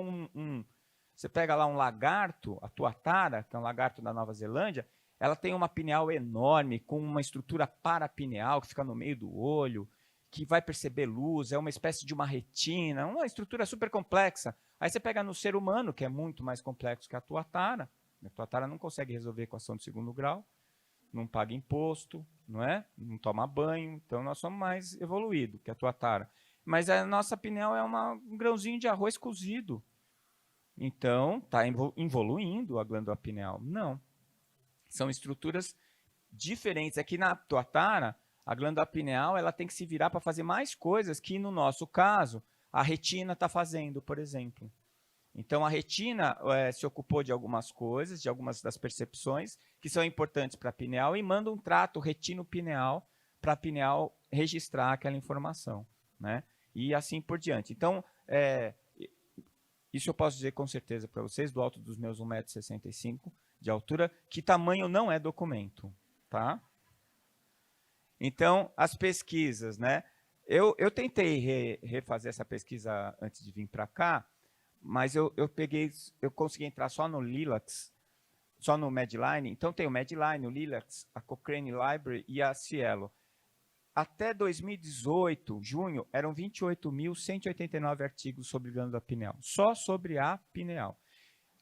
S4: Você pega lá um lagarto, a tuatara, que é um lagarto da Nova Zelândia, ela tem uma pineal enorme, com uma estrutura parapineal que fica no meio do olho, que vai perceber luz, é uma espécie de uma retina, uma estrutura super complexa. Aí você pega no ser humano, que é muito mais complexo que a tuatara não consegue resolver equação de segundo grau, não paga imposto, não é? Não toma banho, então nós somos mais evoluídos que a tuatara. Mas a nossa pineal é um grãozinho de arroz cozido. Então, está evoluindo a glândula pineal? Não. São estruturas diferentes. Aqui na tuatara, a glândula pineal ela tem que se virar para fazer mais coisas que, no nosso caso, a retina está fazendo, por exemplo. Então, a retina se ocupou de algumas coisas, de algumas das percepções que são importantes para a pineal e manda um trato retino-pineal para a pineal registrar aquela informação, né? E assim por diante. Então, isso eu posso dizer com certeza para vocês, do alto dos meus 1,65 m de altura, que tamanho não é documento, tá? Então, as pesquisas, né? Eu tentei refazer essa pesquisa antes de vir para cá, mas eu consegui entrar só no Lilacs, só no Medline. Então, tem o Medline, o Lilacs, a Cochrane Library e a Cielo. Até 2018, junho, eram 28.189 artigos sobre glândula pineal, só sobre a pineal.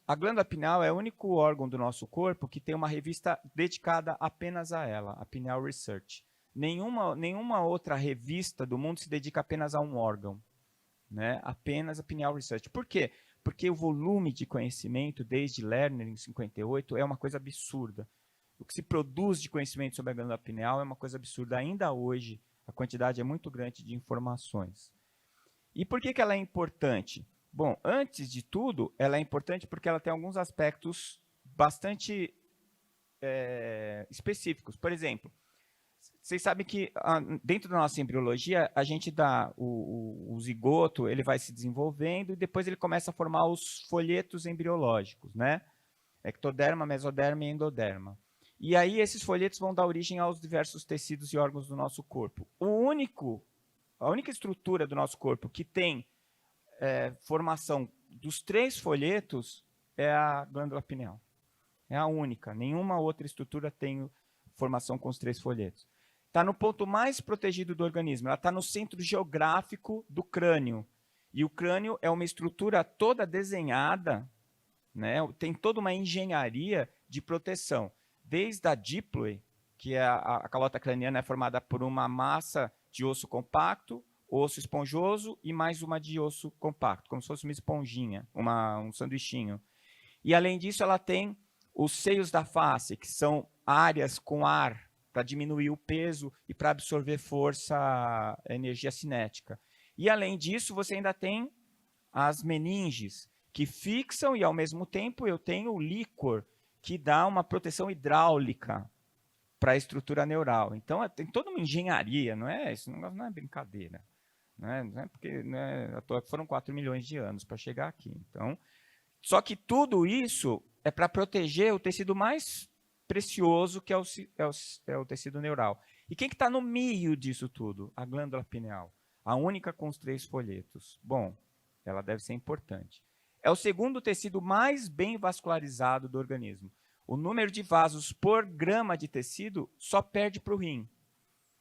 S4: A glândula pineal é o único órgão do nosso corpo que tem uma revista dedicada apenas a ela, a Pineal Research. Nenhuma outra revista do mundo se dedica apenas a um órgão, né? Apenas a Pineal Research. Por quê? Porque o volume de conhecimento, desde Lerner, em 58, é uma coisa absurda. O que se produz de conhecimento sobre a glândula pineal é uma coisa absurda. Ainda hoje, a quantidade é muito grande de informações. E por que ela é importante? Bom, antes de tudo, ela é importante porque ela tem alguns aspectos bastante específicos. Por exemplo, vocês sabem que dentro da nossa embriologia, a gente dá o zigoto, ele vai se desenvolvendo e depois ele começa a formar os folhetos embriológicos, né? Ectoderma, mesoderma e endoderma. E aí esses folhetos vão dar origem aos diversos tecidos e órgãos do nosso corpo. A única estrutura do nosso corpo que tem formação dos 3 folhetos é a glândula pineal. É a única. Nenhuma outra estrutura tem formação com os 3 folhetos. Está no ponto mais protegido do organismo. Ela está no centro geográfico do crânio. E o crânio é uma estrutura toda desenhada, né? Tem toda uma engenharia de proteção. Desde a díploe, que é a calota craniana é formada por uma massa de osso compacto, osso esponjoso e mais uma de osso compacto, como se fosse uma esponjinha, um sanduichinho. E, além disso, ela tem os seios da face, que são áreas com ar, para diminuir o peso e para absorver força, energia cinética. E, além disso, você ainda tem as meninges, que fixam e, ao mesmo tempo, eu tenho o líquor, que dá uma proteção hidráulica para a estrutura neural. Então, tem toda uma engenharia, não é? Esse negócio não é brincadeira. Não é porque foram 4 milhões de anos para chegar aqui. Então, só que tudo isso é para proteger o tecido mais precioso, que é o tecido neural. E quem que está no meio disso tudo? A glândula pineal. A única com os 3 folhetos. Bom, ela deve ser importante. É o segundo tecido mais bem vascularizado do organismo. O número de vasos por grama de tecido só perde para o rim,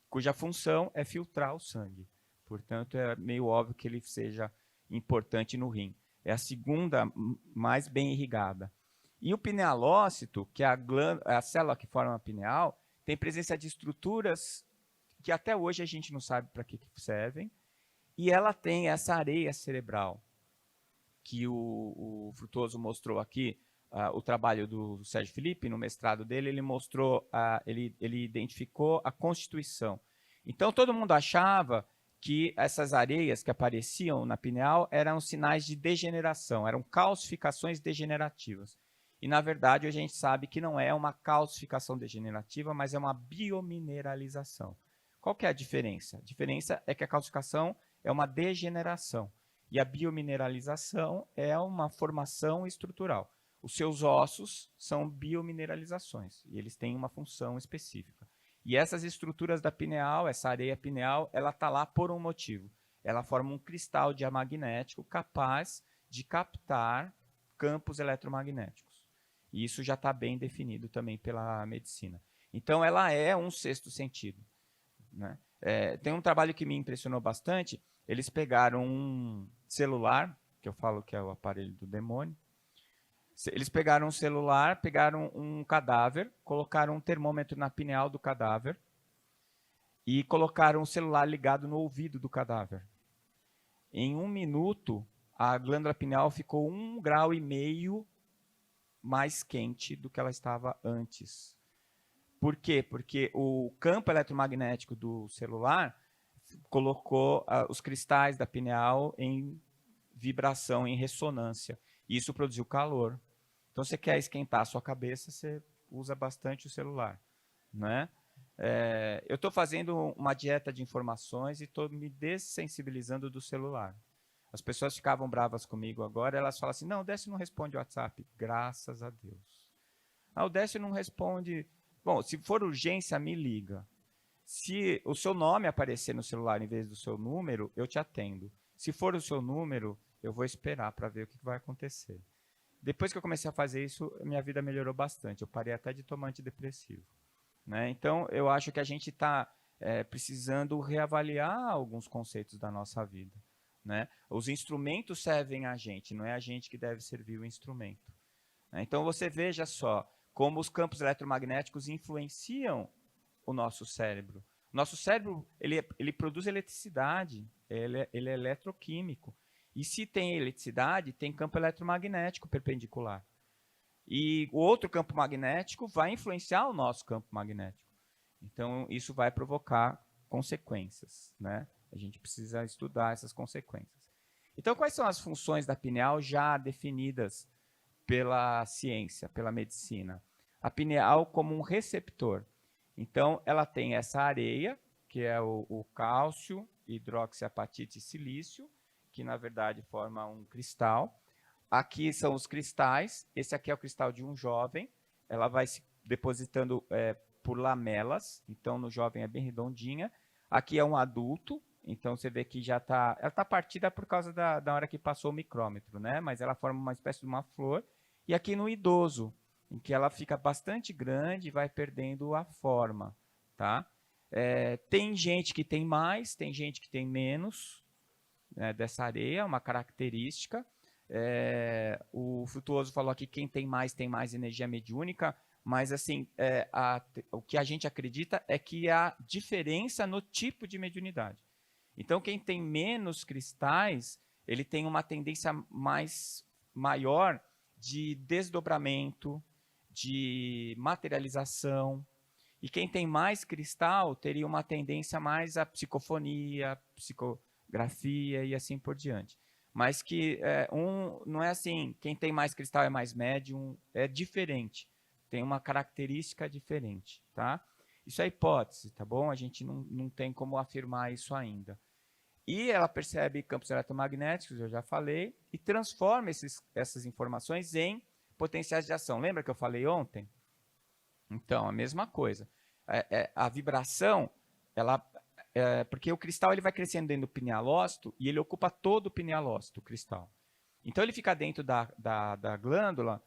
S4: cuja função é filtrar o sangue. Portanto, é meio óbvio que ele seja importante no rim. É a segunda mais bem irrigada. E o pinealócito, que é a célula que forma a pineal, tem presença de estruturas que até hoje a gente não sabe para que servem, e ela tem essa areia cerebral, que o Frutuoso mostrou aqui, o trabalho do Sérgio Felipe, no mestrado dele, ele mostrou, ele identificou a constituição. Então, todo mundo achava que essas areias que apareciam na pineal eram sinais de degeneração, eram calcificações degenerativas. E, na verdade, a gente sabe que não é uma calcificação degenerativa, mas é uma biomineralização. Qual que é a diferença? A diferença é que a calcificação é uma degeneração e a biomineralização é uma formação estrutural. Os seus ossos são biomineralizações e eles têm uma função específica. E essas estruturas da pineal, essa areia pineal, ela está lá por um motivo. Ela forma um cristal diamagnético capaz de captar campos eletromagnéticos. E isso já está bem definido também pela medicina. Então, ela é um sexto sentido, né? Tem um trabalho que me impressionou bastante. Eles pegaram um celular, que eu falo que é o aparelho do demônio. Eles pegaram um celular, pegaram um cadáver, colocaram um termômetro na pineal do cadáver e colocaram o celular ligado no ouvido do cadáver. Em 1 minuto, a glândula pineal ficou 1,5 graus mais quente do que ela estava antes. Por quê? Porque o campo eletromagnético do celular colocou os cristais da pineal em vibração, em ressonância. E isso produziu calor. Então, você quer esquentar a sua cabeça, você usa bastante o celular, né? Eu estou fazendo uma dieta de informações e estou me dessensibilizando do celular. As pessoas ficavam bravas comigo agora, elas falam assim, não, o Décio não responde o WhatsApp. Graças a Deus. O Décio não responde... Bom, se for urgência, me liga. Se o seu nome aparecer no celular em vez do seu número, eu te atendo. Se for o seu número, eu vou esperar para ver o que vai acontecer. Depois que eu comecei a fazer isso, minha vida melhorou bastante. Eu parei até de tomar antidepressivo, né? Então, eu acho que a gente está precisando reavaliar alguns conceitos da nossa vida, né? Os instrumentos servem a gente, não é a gente que deve servir o instrumento, né? Então, você veja só como os campos eletromagnéticos influenciam o nosso cérebro. Nosso cérebro ele produz eletricidade, ele é eletroquímico. E se tem eletricidade, tem campo eletromagnético perpendicular. E o outro campo magnético vai influenciar o nosso campo magnético. Então, isso vai provocar consequências, né? A gente precisa estudar essas consequências. Então, quais são as funções da pineal já definidas pela ciência, pela medicina? A pineal como um receptor. Então, ela tem essa areia, que é o cálcio, hidroxiapatite e silício, que na verdade forma um cristal. Aqui são os cristais. Esse aqui é o cristal de um jovem. Ela vai se depositando por lamelas. Então, no jovem é bem redondinha. Aqui é um adulto. Então, você vê que já está... Ela está partida por causa da hora que passou o micrômetro, né? Mas ela forma uma espécie de uma flor. E aqui no idoso, em que ela fica bastante grande e vai perdendo a forma, tá? Tem gente que tem mais, tem gente que tem menos, né, dessa areia, uma característica. O Frutuoso falou aqui que quem tem mais energia mediúnica, mas assim, o que a gente acredita é que há diferença no tipo de mediunidade. Então, quem tem menos cristais, ele tem uma tendência maior de desdobramento, de materialização. E quem tem mais cristal teria uma tendência mais à psicofonia, psicografia e assim por diante. Mas que não é assim, quem tem mais cristal é mais médium, é diferente. Tem uma característica diferente, tá? Isso é hipótese, tá bom? A gente não tem como afirmar isso ainda. E ela percebe campos eletromagnéticos, eu já falei, e transforma essas informações em potenciais de ação. Lembra que eu falei ontem? Então, a mesma coisa. A vibração, porque o cristal ele vai crescendo dentro do pinealócito e ele ocupa todo o pinealócito, o cristal. Então, ele fica dentro da glândula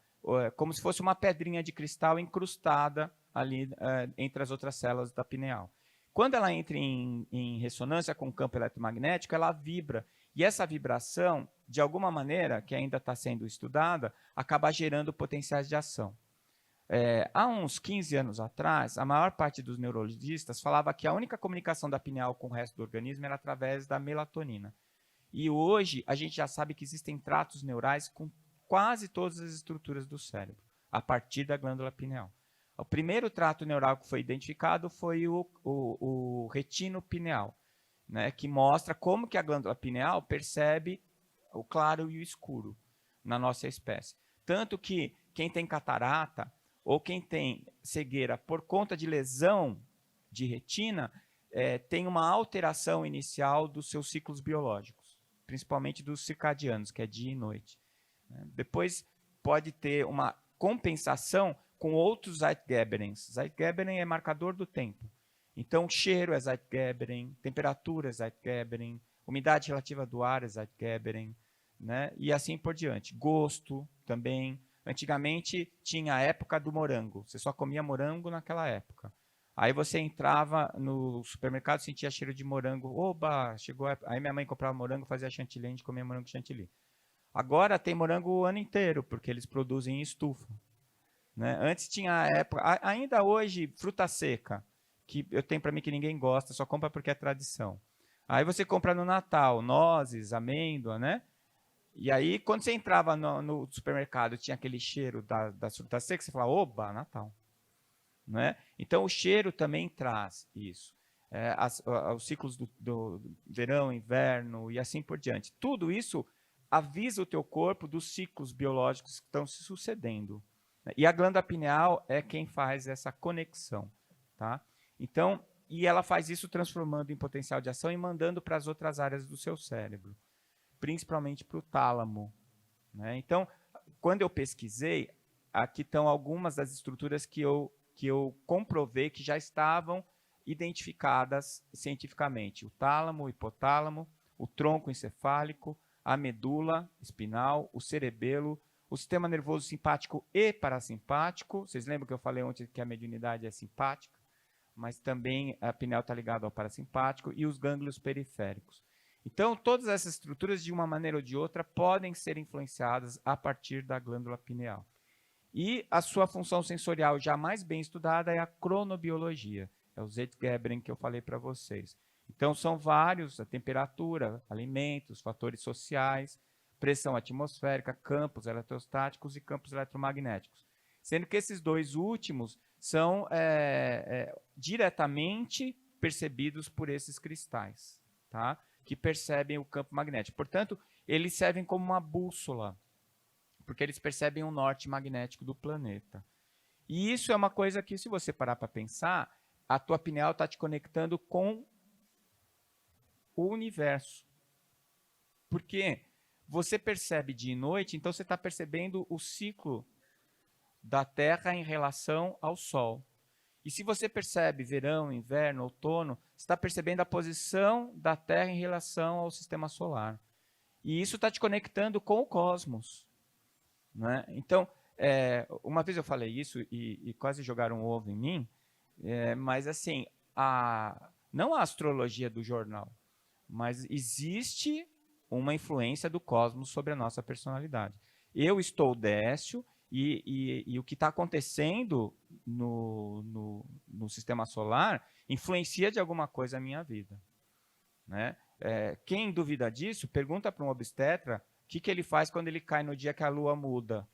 S4: como se fosse uma pedrinha de cristal incrustada ali entre as outras células da pineal. Quando ela entra em ressonância com o campo eletromagnético, ela vibra. E essa vibração, de alguma maneira, que ainda está sendo estudada, acaba gerando potenciais de ação. Há uns 15 anos atrás, a maior parte dos neurologistas falava que a única comunicação da pineal com o resto do organismo era através da melatonina. E hoje, a gente já sabe que existem tratos neurais com quase todas as estruturas do cérebro, a partir da glândula pineal. O primeiro trato neural que foi identificado foi o retino pineal, né, que mostra como que a glândula pineal percebe o claro e o escuro na nossa espécie. Tanto que quem tem catarata ou quem tem cegueira por conta de lesão de retina tem uma alteração inicial dos seus ciclos biológicos, principalmente dos circadianos, que é dia e noite. Depois pode ter uma compensação com outros Zeitgeberens. Zeitgeberen é marcador do tempo. Então, cheiro é Zeitgeberen, temperatura é Zeitgeberen, umidade relativa do ar é Zeitgeberen, né? E assim por diante. Gosto também. Antigamente tinha a época do morango. Você só comia morango naquela época. Aí você entrava no supermercado, sentia cheiro de morango. Oba, chegou a época. Aí minha mãe comprava morango, fazia chantilly, a gente comia morango chantilly. Agora tem morango o ano inteiro, porque eles produzem em estufa. Né? Antes tinha a época, ainda hoje, fruta seca, que eu tenho para mim que ninguém gosta, só compra porque é tradição. Aí você compra no Natal, nozes, amêndoa, né? E aí, quando você entrava no supermercado, tinha aquele cheiro das frutas secas, você falava, oba, Natal. Né? Então, o cheiro também traz isso. Os ciclos do verão, inverno e assim por diante. Tudo isso avisa o teu corpo dos ciclos biológicos que estão se sucedendo. E a glândula pineal é quem faz essa conexão. Tá? Então, e ela faz isso transformando em potencial de ação e mandando para as outras áreas do seu cérebro, principalmente para o tálamo. Né? Então, quando eu pesquisei, aqui estão algumas das estruturas que eu comprovei que já estavam identificadas cientificamente. O tálamo, o hipotálamo, o tronco encefálico, a medula espinal, o cerebelo, o sistema nervoso simpático e parasimpático. Vocês lembram que eu falei ontem que a mediunidade é simpática? Mas também a pineal está ligada ao parasimpático e os gânglios periféricos. Então, todas essas estruturas, de uma maneira ou de outra, podem ser influenciadas a partir da glândula pineal. E a sua função sensorial já mais bem estudada é a cronobiologia. É o Zeitgebring que eu falei para vocês. Então, são vários, a temperatura, alimentos, fatores sociais, pressão atmosférica, campos eletrostáticos e campos eletromagnéticos. Sendo que esses dois últimos são diretamente percebidos por esses cristais, tá? Que percebem o campo magnético. Portanto, eles servem como uma bússola, porque eles percebem o norte magnético do planeta. E isso é uma coisa que, se você parar para pensar, a tua pineal está te conectando com o universo. Porque você percebe dia e noite, então você está percebendo o ciclo da Terra em relação ao Sol. E se você percebe verão, inverno, outono, você está percebendo a posição da Terra em relação ao sistema solar. E isso está te conectando com o cosmos. Né? Então, uma vez eu falei isso e quase jogaram um ovo em mim, mas assim, não a astrologia do jornal, mas existe uma influência do cosmos sobre a nossa personalidade. Eu estou Décio, e o que está acontecendo no sistema solar influencia de alguma coisa a minha vida. Né? Quem duvida disso, pergunta para um obstetra o que ele faz quando ele cai no dia que a lua muda,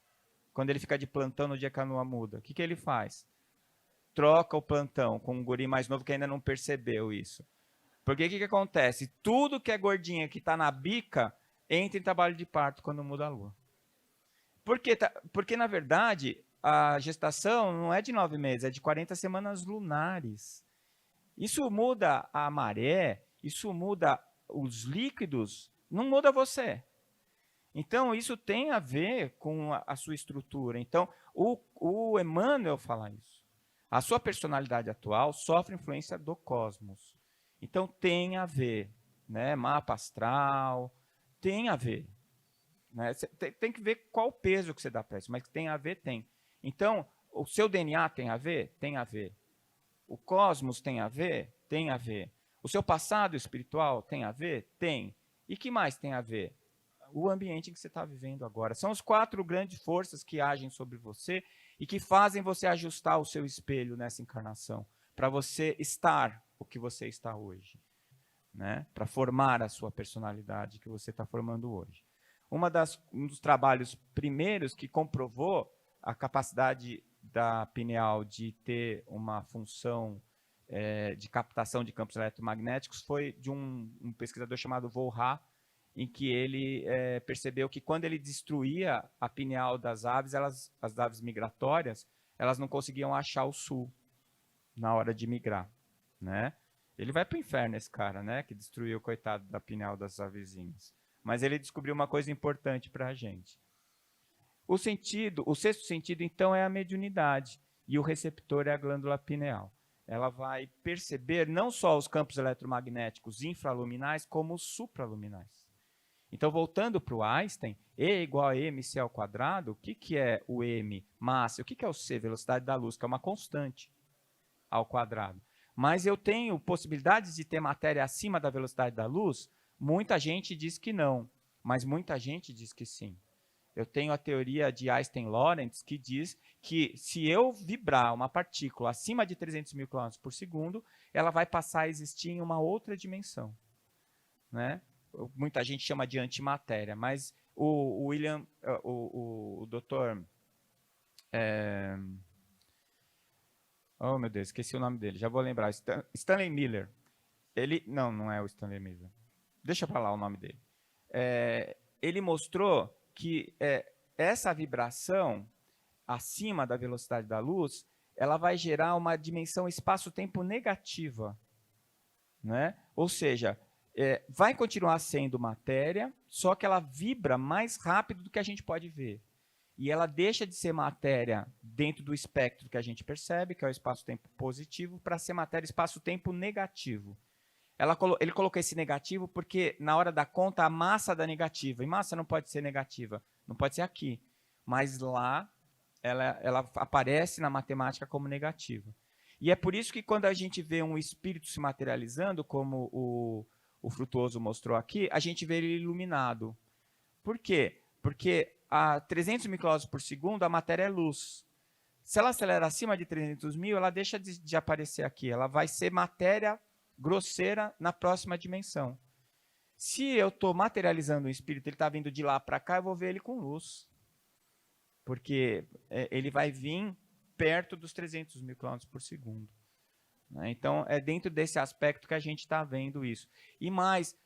S4: quando ele fica de plantão no dia que a lua muda. O que ele faz? Troca o plantão com um guri mais novo que ainda não percebeu isso. Porque o que acontece? Tudo que é gordinha, que está na bica, entra em trabalho de parto quando muda a lua. Porque, na verdade, a gestação não é de 9 meses, é de 40 semanas lunares. Isso muda a maré, isso muda os líquidos, não muda você. Então, isso tem a ver com a sua estrutura. Então, o Emmanuel fala isso. A sua personalidade atual sofre influência do cosmos. Então, tem a ver. Né? Mapa astral, tem a ver. Né? Tem que ver qual o peso que você dá para isso, mas tem a ver, tem. Então, o seu DNA tem a ver? Tem a ver. O cosmos tem a ver? Tem a ver. O seu passado espiritual tem a ver? Tem. E que mais tem a ver? O ambiente em que você está vivendo agora. São as 4 grandes forças que agem sobre você e que fazem você ajustar o seu espelho nessa encarnação, para você estar o que você está hoje, né? Para formar a sua personalidade que você está formando hoje. Um dos trabalhos primeiros que comprovou a capacidade da pineal de ter uma função de captação de campos eletromagnéticos foi de um pesquisador chamado Volha, em que ele percebeu que quando ele destruía a pineal das aves, as aves migratórias, elas não conseguiam achar o sul na hora de migrar. Né? Ele vai para o inferno, esse cara, né? Que destruiu o coitado da pineal das avezinhas. Mas ele descobriu uma coisa importante para a gente. O 6º sentido, então, é a mediunidade. E o receptor é a glândula pineal. Ela vai perceber não só os campos eletromagnéticos infraluminais, como os supraluminais. Então, voltando para o Einstein, E igual a mc ao quadrado, o que é o m? Massa. O que é o c? Velocidade da luz, que é uma constante ao quadrado. Mas eu tenho possibilidades de ter matéria acima da velocidade da luz? Muita gente diz que não, mas muita gente diz que sim. Eu tenho a teoria de Einstein-Lorentz, que diz que se eu vibrar uma partícula acima de 300 mil km por segundo, ela vai passar a existir em uma outra dimensão, né? Muita gente chama de antimatéria, mas o William, o doutor... oh, meu Deus, esqueci o nome dele, já vou lembrar. Stanley Miller. Ele, não é o Stanley Miller. Deixa para lá o nome dele. Ele mostrou que essa vibração acima da velocidade da luz, ela vai gerar uma dimensão espaço-tempo negativa, né? Ou seja, vai continuar sendo matéria, só que ela vibra mais rápido do que a gente pode ver. E ela deixa de ser matéria dentro do espectro que a gente percebe, que é o espaço-tempo positivo, para ser matéria espaço-tempo negativo. Ele colocou esse negativo porque, na hora da conta, a massa da negativa. E massa não pode ser negativa, não pode ser aqui. Mas lá, ela aparece na matemática como negativa. E é por isso que, quando a gente vê um espírito se materializando, como o Frutuoso mostrou aqui, a gente vê ele iluminado. Por quê? Porque a 300 mil km por segundo, a matéria é luz. Se ela acelera acima de 300 mil, ela deixa de aparecer aqui. Ela vai ser matéria grosseira na próxima dimensão. Se eu estou materializando o espírito, ele está vindo de lá para cá, eu vou ver ele com luz. Porque ele vai vir perto dos 300 mil km por segundo. Então, é dentro desse aspecto que a gente está vendo isso. E mais,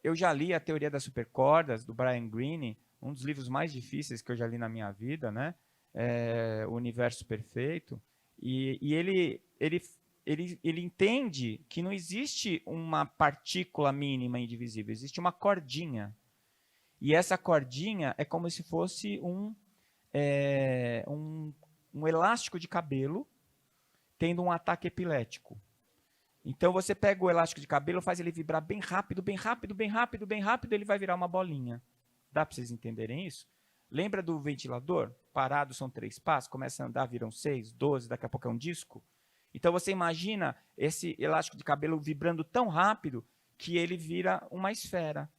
S4: eu já li a Teoria das Supercordas, do Brian Greene, um dos livros mais difíceis que eu já li na minha vida, né? O Universo Perfeito. E ele entende que não existe uma partícula mínima indivisível, existe uma cordinha. E essa cordinha é como se fosse um elástico de cabelo tendo um ataque epilético. Então, você pega o elástico de cabelo, faz ele vibrar bem rápido, bem rápido, bem rápido, bem rápido, ele vai virar uma bolinha. Dá para vocês entenderem isso? Lembra do ventilador? Parado são 3 passos, começa a andar, viram 6, 12, daqui a pouco é um disco. Então, você imagina esse elástico de cabelo vibrando tão rápido que ele vira uma esfera.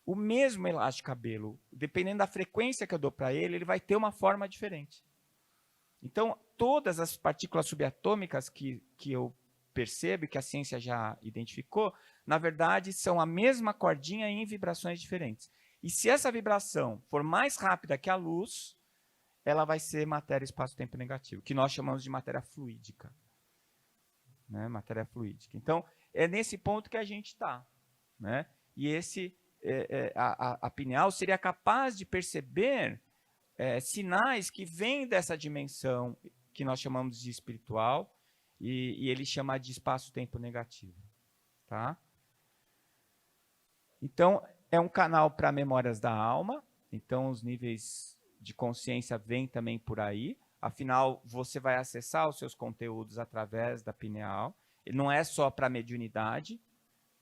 S4: O mesmo elástico de cabelo, dependendo da frequência que eu dou para ele, ele vai ter uma forma diferente. Então, todas as partículas subatômicas que eu percebo, que a ciência já identificou, na verdade, são a mesma cordinha em vibrações diferentes. E se essa vibração for mais rápida que a luz, ela vai ser matéria espaço-tempo negativo, que nós chamamos de matéria fluídica. Né? Matéria fluídica. Então, é nesse ponto que a gente está. Né? E a pineal seria capaz de perceber sinais que vêm dessa dimensão que nós chamamos de espiritual, e ele chama de espaço-tempo negativo. Tá? Então, é um canal para memórias da alma, então os níveis de consciência vêm também por aí, afinal, você vai acessar os seus conteúdos através da pineal, ele não é só para mediunidade,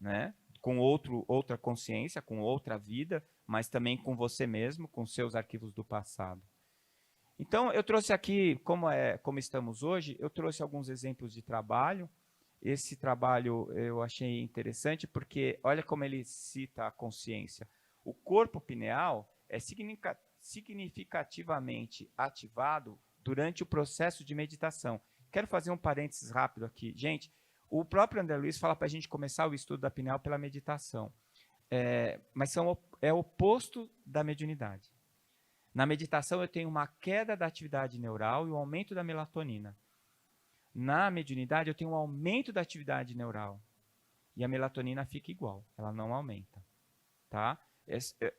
S4: né? Com outra consciência, com outra vida, mas também com você mesmo, com seus arquivos do passado. Então, eu trouxe aqui, como estamos hoje, eu trouxe alguns exemplos de trabalho. Esse trabalho eu achei interessante porque, olha como ele cita a consciência. O corpo pineal é significativamente ativado durante o processo de meditação. Quero fazer um parênteses rápido aqui. Gente, o próprio André Luiz fala para a gente começar o estudo da pineal pela meditação. Mas é o oposto da mediunidade. Na meditação, eu tenho uma queda da atividade neural e um aumento da melatonina. Na mediunidade, eu tenho um aumento da atividade neural. E a melatonina fica igual, ela não aumenta. Tá?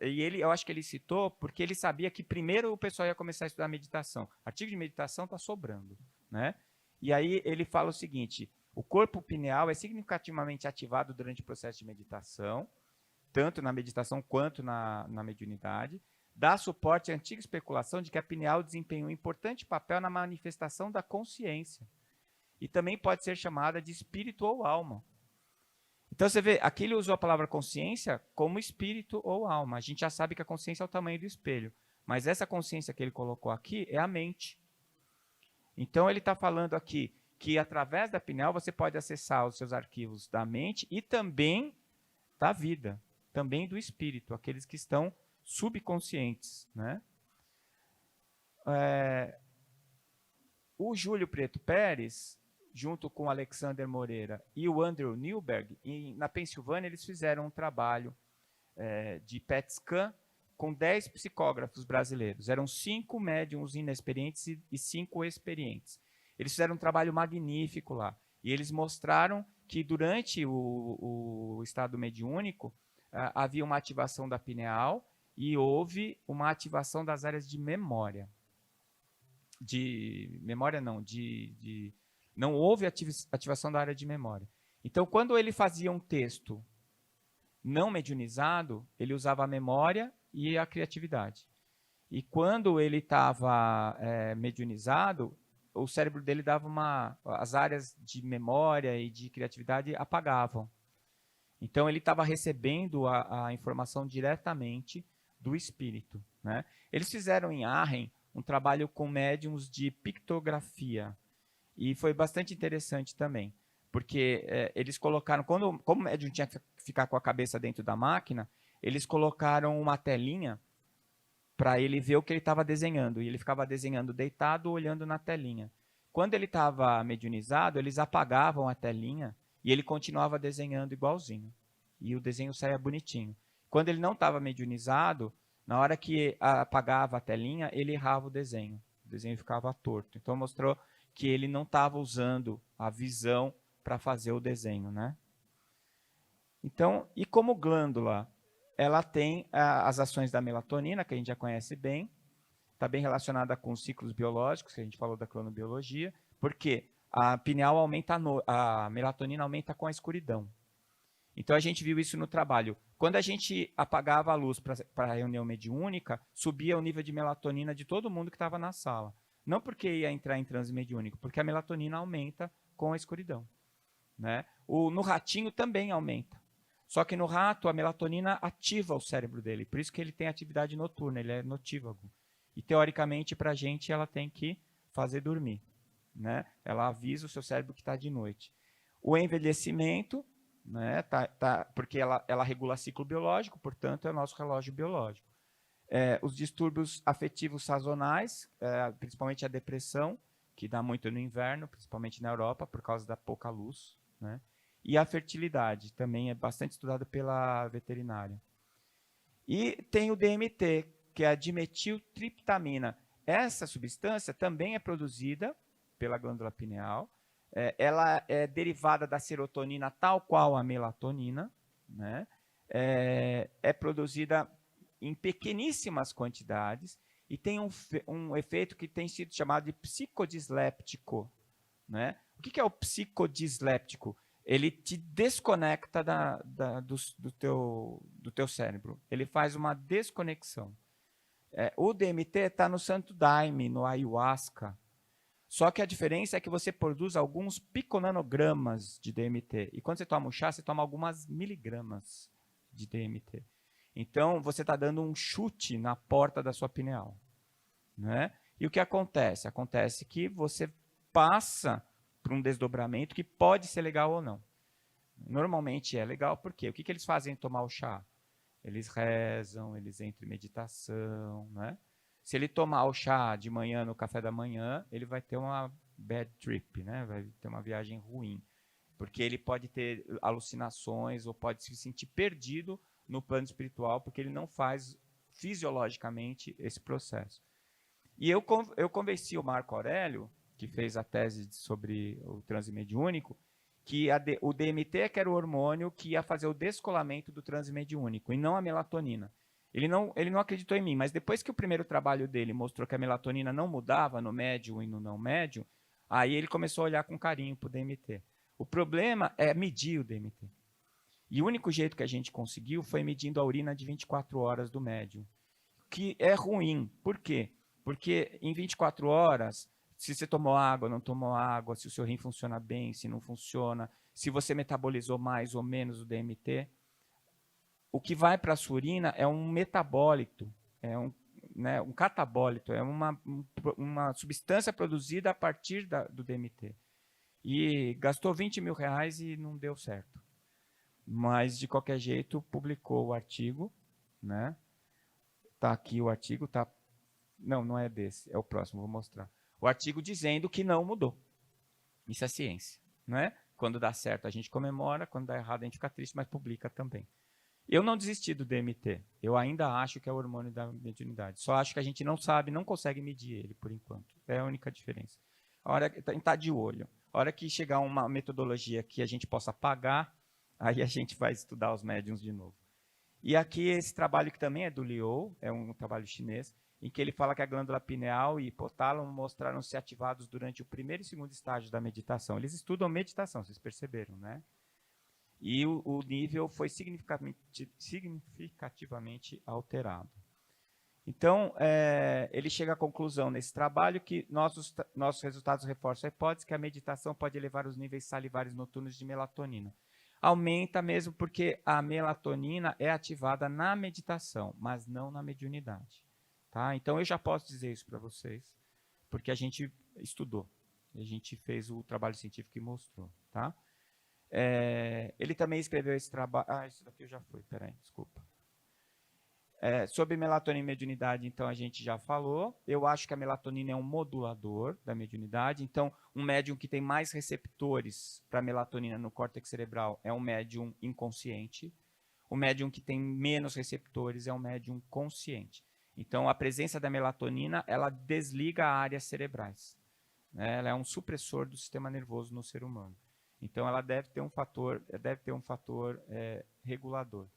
S4: E eu acho que ele citou porque ele sabia que primeiro o pessoal ia começar a estudar meditação. Artigo de meditação está sobrando. Né? E aí ele fala o seguinte: o corpo pineal é significativamente ativado durante o processo de meditação, tanto na meditação quanto na mediunidade. Dá suporte à antiga especulação de que a pineal desempenha um importante papel na manifestação da consciência. E também pode ser chamada de espírito ou alma. Então, você vê, aqui ele usou a palavra consciência como espírito ou alma. A gente já sabe que a consciência é o tamanho do espelho. Mas essa consciência que ele colocou aqui é a mente. Então, ele está falando aqui que, através da pineal, você pode acessar os seus arquivos da mente e também da vida, também do espírito, aqueles que estão subconscientes, né? O Júlio Preto Pérez, junto com o Alexander Moreira e o Andrew Newberg, na Pensilvânia, eles fizeram um trabalho de PET scan com 10 psicógrafos brasileiros. Eram 5 médiums inexperientes e 5 experientes. Eles fizeram um trabalho magnífico lá. E eles mostraram que, durante o estado mediúnico, havia uma ativação da pineal e houve uma ativação das áreas de memória. Não houve ativação da área de memória. Então, quando ele fazia um texto não mediunizado, ele usava a memória e a criatividade. E quando ele estava mediunizado, o cérebro dele dava as áreas de memória e de criatividade apagavam. Então, ele estava recebendo a informação diretamente do espírito, né? Eles fizeram em Arren um trabalho com médiums de pictografia. E foi bastante interessante também, porque eles colocaram, como o médium tinha que ficar com a cabeça dentro da máquina, eles colocaram uma telinha para ele ver o que ele estava desenhando. E ele ficava desenhando deitado, olhando na telinha. Quando ele estava mediunizado, eles apagavam a telinha e ele continuava desenhando igualzinho. E o desenho saía bonitinho. Quando ele não estava mediunizado, na hora que apagava a telinha, ele errava o desenho. O desenho ficava torto. Então, mostrou que ele não estava usando a visão para fazer o desenho, né? Então, e como glândula, ela tem as ações da melatonina, que a gente já conhece bem, está bem relacionada com os ciclos biológicos, que a gente falou da cronobiologia, porque a pineal aumenta, a melatonina aumenta com a escuridão. Então, a gente viu isso no trabalho. Quando a gente apagava a luz para a reunião mediúnica, subia o nível de melatonina de todo mundo que estava na sala. Não porque ia entrar em transe mediúnico, porque a melatonina aumenta com a escuridão, né? No ratinho também aumenta. Só que no rato, a melatonina ativa o cérebro dele. Por isso que ele tem atividade noturna, ele é notívago. E, teoricamente, para a gente, ela tem que fazer dormir, né? Ela avisa o seu cérebro que está de noite. O envelhecimento, né, porque ela regula ciclo biológico, portanto, é o nosso relógio biológico. Os distúrbios afetivos sazonais, principalmente a depressão, que dá muito no inverno, principalmente na Europa, por causa da pouca luz, né? E a fertilidade, também é bastante estudado pela veterinária. E tem o DMT, que é a dimetiltriptamina. Essa substância também é produzida pela glândula pineal. Ela é derivada da serotonina, tal qual a melatonina, né? É produzida em pequeníssimas quantidades e tem um efeito que tem sido chamado de psicodisléptico, né? O que é o psicodisléptico? Ele te desconecta do teu cérebro. Ele faz uma desconexão. O DMT está no Santo Daime, no ayahuasca. Só que a diferença é que você produz alguns piconanogramas de DMT. E quando você toma um chá, você toma algumas miligramas de DMT. Então, você está dando um chute na porta da sua pineal, né? E o que acontece? Acontece que você passa por um desdobramento que pode ser legal ou não. Normalmente é legal, por quê? O que eles fazem tomar o chá? Eles rezam, eles entram em meditação, né? Se ele tomar o chá de manhã, no café da manhã, ele vai ter uma bad trip, né? Vai ter uma viagem ruim. Porque ele pode ter alucinações ou pode se sentir perdido no plano espiritual, porque ele não faz fisiologicamente esse processo. E eu convenci o Marco Aurélio, que fez a tese sobre o transe mediúnico, que o DMT é que era o hormônio que ia fazer o descolamento do transe mediúnico, e não a melatonina. Ele não acreditou em mim, mas depois que o primeiro trabalho dele mostrou que a melatonina não mudava no médium e no não médium, aí ele começou a olhar com carinho para o DMT. O problema é medir o DMT. E o único jeito que a gente conseguiu foi medindo a urina de 24 horas do médium, que é ruim. Por quê? Porque em 24 horas, se você tomou água, não tomou água, se o seu rim funciona bem, se não funciona, se você metabolizou mais ou menos o DMT. O que vai para a sua urina é um metabólito, é um catabólito, é uma substância produzida a partir do DMT. E gastou 20 mil reais e não deu certo. Mas, de qualquer jeito, publicou o artigo, né? Está aqui o artigo, tá? Não é desse, é o próximo, vou mostrar. O artigo dizendo que não mudou. Isso é ciência, não é? Quando dá certo a gente comemora, quando dá errado a gente fica triste, mas publica também. Eu não desisti do DMT. Eu ainda acho que é o hormônio da mediunidade. Só acho que a gente não sabe, não consegue medir ele, por enquanto. É a única diferença. A hora que está de olho. A hora que chegar uma metodologia que a gente possa pagar, aí a gente vai estudar os médiums de novo. E aqui esse trabalho que também é do Liu, é um trabalho chinês, em que ele fala que a glândula pineal e hipotálamo mostraram-se ativados durante o primeiro e segundo estágio da meditação. Eles estudam meditação, vocês perceberam, né? E o nível foi significativamente alterado. Então, ele chega à conclusão nesse trabalho que nossos resultados reforçam a hipótese que a meditação pode elevar os níveis salivares noturnos de melatonina. Aumenta mesmo porque a melatonina é ativada na meditação, mas não na mediunidade. Tá? Então, eu já posso dizer isso para vocês, porque a gente estudou. A gente fez o trabalho científico e mostrou. Tá? Ele também escreveu esse trabalho... isso daqui já foi, peraí, desculpa. Sobre melatonina e mediunidade, então, a gente já falou. Eu acho que a melatonina é um modulador da mediunidade. Então, um médium que tem mais receptores para melatonina no córtex cerebral é um médium inconsciente. O médium que tem menos receptores é um médium consciente. Então, a presença da melatonina, ela desliga áreas cerebrais. Né? Ela é um supressor do sistema nervoso no ser humano. Então, ela deve ter um fator regulador.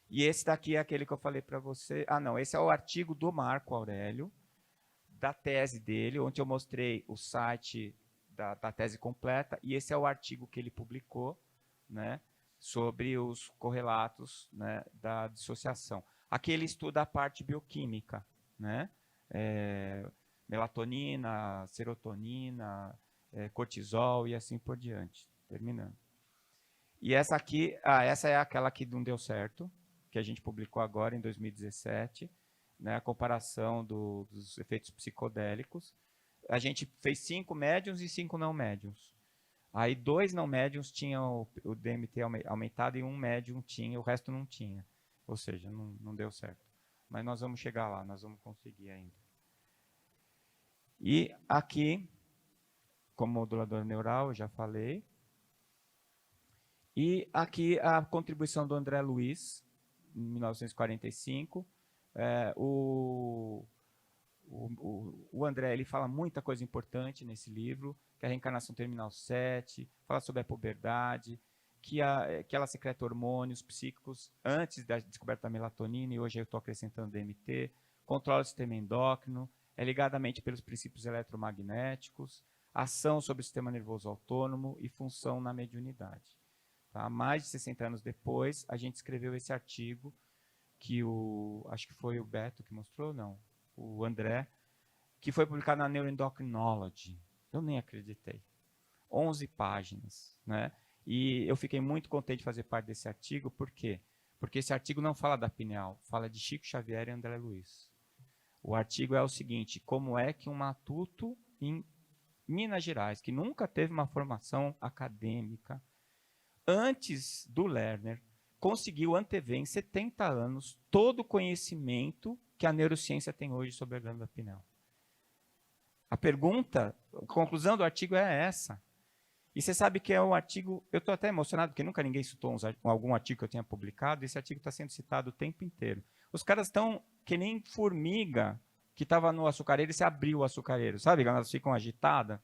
S4: E esse daqui é aquele que eu falei para você. Esse é o artigo do Marco Aurélio, da tese dele, onde eu mostrei o site da tese completa, e esse é o artigo que ele publicou, né, sobre os correlatos, né, da dissociação. Aqui ele estuda a parte bioquímica, né, melatonina, serotonina, cortisol e assim por diante. Terminando. E essa aqui, essa é aquela que não deu certo, que a gente publicou agora em 2017, né, a comparação dos efeitos psicodélicos. A gente fez 5 médiums e 5 não médiums. Aí 2 não médiums tinham o DMT aumentado e 1 médium tinha, o resto não tinha. Ou seja, não deu certo. Mas nós vamos chegar lá, nós vamos conseguir ainda. E aqui, como modulador neural, eu já falei. E aqui a contribuição do André Luiz, em 1945, o André ele fala muita coisa importante nesse livro, que a reencarnação terminal 7, fala sobre a puberdade, que ela secreta hormônios psíquicos antes da descoberta da melatonina, e hoje eu estou acrescentando DMT, controla o sistema endócrino, é ligada à mente pelos princípios eletromagnéticos, ação sobre o sistema nervoso autônomo e função na mediunidade. Tá? Mais de 60 anos depois, a gente escreveu esse artigo que acho que foi o Beto que mostrou, não, o André, que foi publicado na Neuroendocrinology. Eu nem acreditei. 11 páginas, né? E eu fiquei muito contente de fazer parte desse artigo, por quê? Porque esse artigo não fala da pineal, fala de Chico Xavier e André Luiz. O artigo é o seguinte: como é que um matuto em Minas Gerais, que nunca teve uma formação acadêmica, antes do Lerner, conseguiu antever em 70 anos todo o conhecimento que a neurociência tem hoje sobre a glândula pineal. A conclusão do artigo é essa. E você sabe que é um artigo, eu estou até emocionado, porque nunca ninguém citou algum artigo que eu tenha publicado, e esse artigo está sendo citado o tempo inteiro. Os caras estão que nem formiga que estava no açucareiro e se abriu o açucareiro, sabe? Elas ficam agitadas.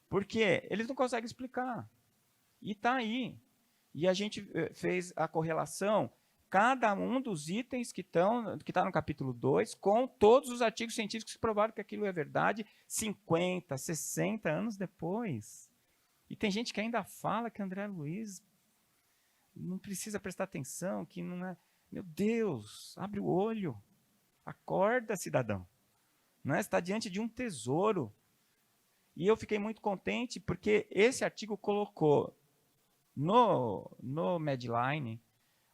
S4: Por quê? Eles não conseguem explicar. E está aí. E a gente fez a correlação, cada um dos itens que está no capítulo 2, com todos os artigos científicos que provaram que aquilo é verdade 50, 60 anos depois. E tem gente que ainda fala que André Luiz não precisa prestar atenção, que não é... Meu Deus, abre o olho, acorda, cidadão. Não é? Você está diante de um tesouro. E eu fiquei muito contente porque esse artigo colocou no Medline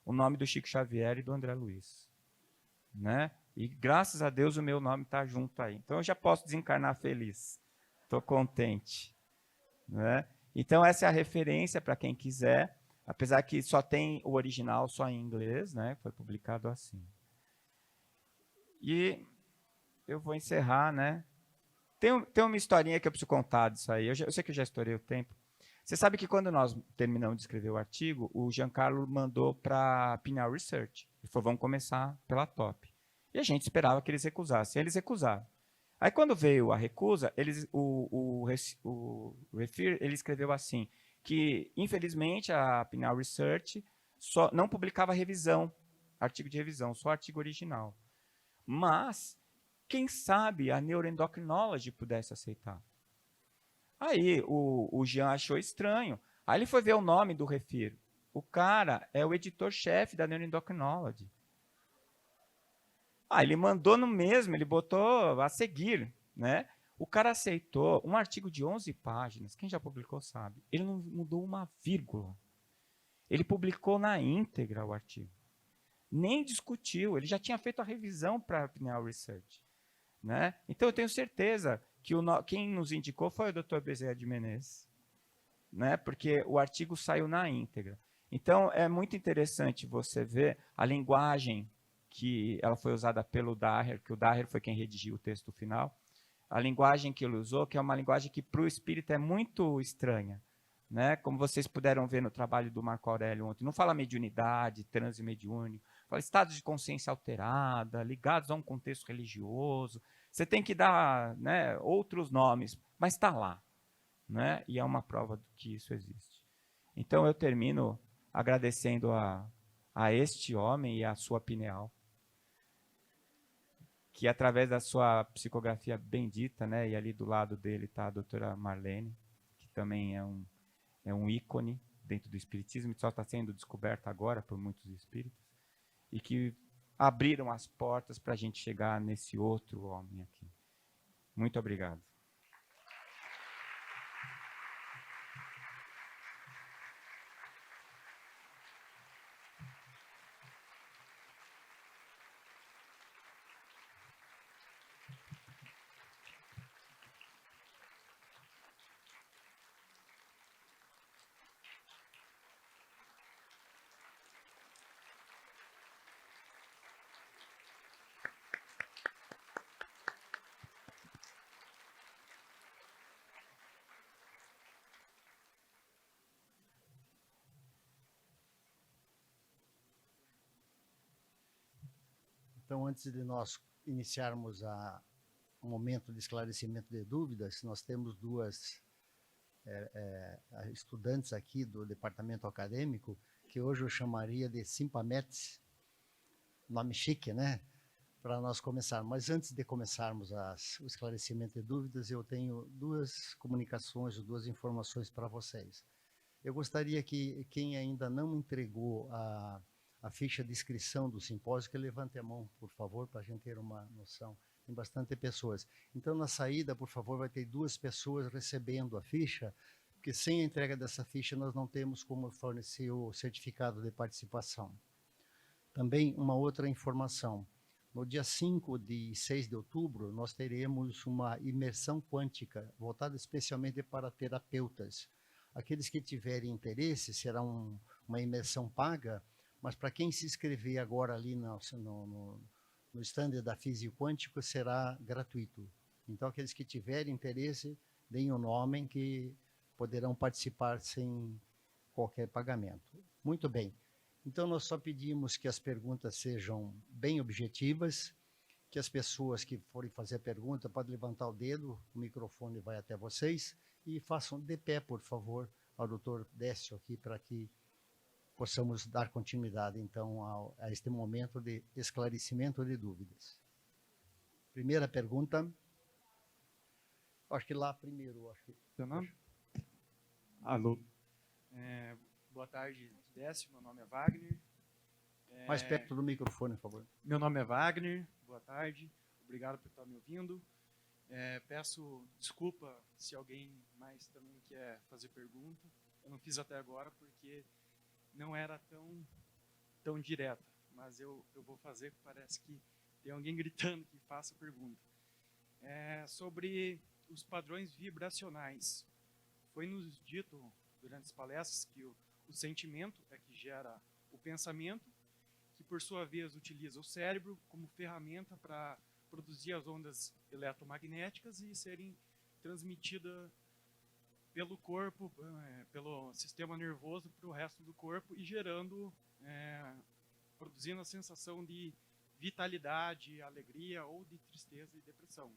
S4: o nome do Chico Xavier e do André Luiz, né? E graças a Deus o meu nome está junto aí. Então eu já posso desencarnar feliz. Estou contente, né? Então essa é a referência para quem quiser, apesar que só tem o original só em inglês, né? Foi publicado assim. E eu vou encerrar, né? Tem uma historinha que eu preciso contar disso aí. Eu sei que eu já estourei o tempo. Você sabe que quando nós terminamos de escrever o artigo, o Giancarlo mandou para a Pineal Research. Ele falou, vamos começar pela top. E a gente esperava que eles recusassem. Eles recusaram. Aí, quando veio a recusa, o Refir, ele escreveu assim, que, infelizmente, a Pineal Research só não publicava revisão, artigo de revisão, só artigo original. Mas, quem sabe a Neuroendocrinology pudesse aceitar. Aí o Jean achou estranho. Aí ele foi ver o nome do Refir. O cara é o editor-chefe da Neuroendocrinology. Aí ele mandou no mesmo, ele botou a seguir, né? O cara aceitou um artigo de 11 páginas. Quem já publicou sabe. Ele não mudou uma vírgula. Ele publicou na íntegra o artigo. Nem discutiu. Ele já tinha feito a revisão para a Pineal Research, né? Então eu tenho certeza que quem nos indicou foi o Dr. Bezerra de Menezes, né? Porque o artigo saiu na íntegra. Então é muito interessante você ver a linguagem que ela foi usada pelo Daher, que o Daher foi quem redigiu o texto final, a linguagem que ele usou, que é uma linguagem que para o espírito é muito estranha, né? Como vocês puderam ver no trabalho do Marco Aurélio ontem, não fala mediunidade, transe mediúnico, fala estados de consciência alterada, ligados a um contexto religioso. Você tem que dar, né, outros nomes, mas está lá, né? E é uma prova de que isso existe. Então eu termino agradecendo a este homem e a sua Pineal, que através da sua psicografia bendita, né, e ali do lado dele está a doutora Marlene, que também é um ícone dentro do espiritismo, que só está sendo descoberto agora por muitos espíritos, e que abriram as portas para a gente chegar nesse outro homem aqui. Muito obrigado.
S1: Então, antes de nós iniciarmos o momento de esclarecimento de dúvidas, nós temos duas estudantes aqui do departamento acadêmico, que hoje eu chamaria de Simpametes, nome chique, né? Para nós começarmos. Mas antes de começarmos o esclarecimento de dúvidas, eu tenho duas comunicações, duas informações para vocês. Eu gostaria que quem ainda não entregou a ficha de inscrição do simpósio, que levante a mão, por favor, para a gente ter uma noção. Tem bastante pessoas. Então, na saída, por favor, vai ter 2 pessoas recebendo a ficha, porque sem a entrega dessa ficha, nós não temos como fornecer o certificado de participação. Também, uma outra informação. No dia 5 e 6 de outubro, nós teremos uma imersão quântica, voltada especialmente para terapeutas. Aqueles que tiverem interesse, será uma imersão paga, mas para quem se inscrever agora ali no stand da Físico Quântico, será gratuito. Então, aqueles que tiverem interesse, deem o nome que poderão participar sem qualquer pagamento. Muito bem. Então, nós só pedimos que as perguntas sejam bem objetivas, que as pessoas que forem fazer a pergunta podem levantar o dedo, o microfone vai até vocês, e façam de pé, por favor, ao doutor Décio aqui, para que possamos dar continuidade, então, a este momento de esclarecimento de dúvidas. Primeira pergunta. Acho que lá primeiro.
S5: Seu nome? Alô. Boa tarde, Décio. Meu nome é Wagner.
S1: Mais perto do microfone, por favor.
S5: Meu nome é Wagner. Boa tarde. Obrigado por estar me ouvindo. Peço desculpa se alguém mais também quer fazer pergunta. Eu não fiz até agora porque não era tão direta, mas eu vou fazer, parece que tem alguém gritando que faça a pergunta. Sobre os padrões vibracionais. Foi nos dito durante as palestras que o sentimento é que gera o pensamento, que por sua vez utiliza o cérebro como ferramenta para produzir as ondas eletromagnéticas e serem transmitidas pelo corpo, pelo sistema nervoso para o resto do corpo e produzindo a sensação de vitalidade, alegria ou de tristeza e depressão.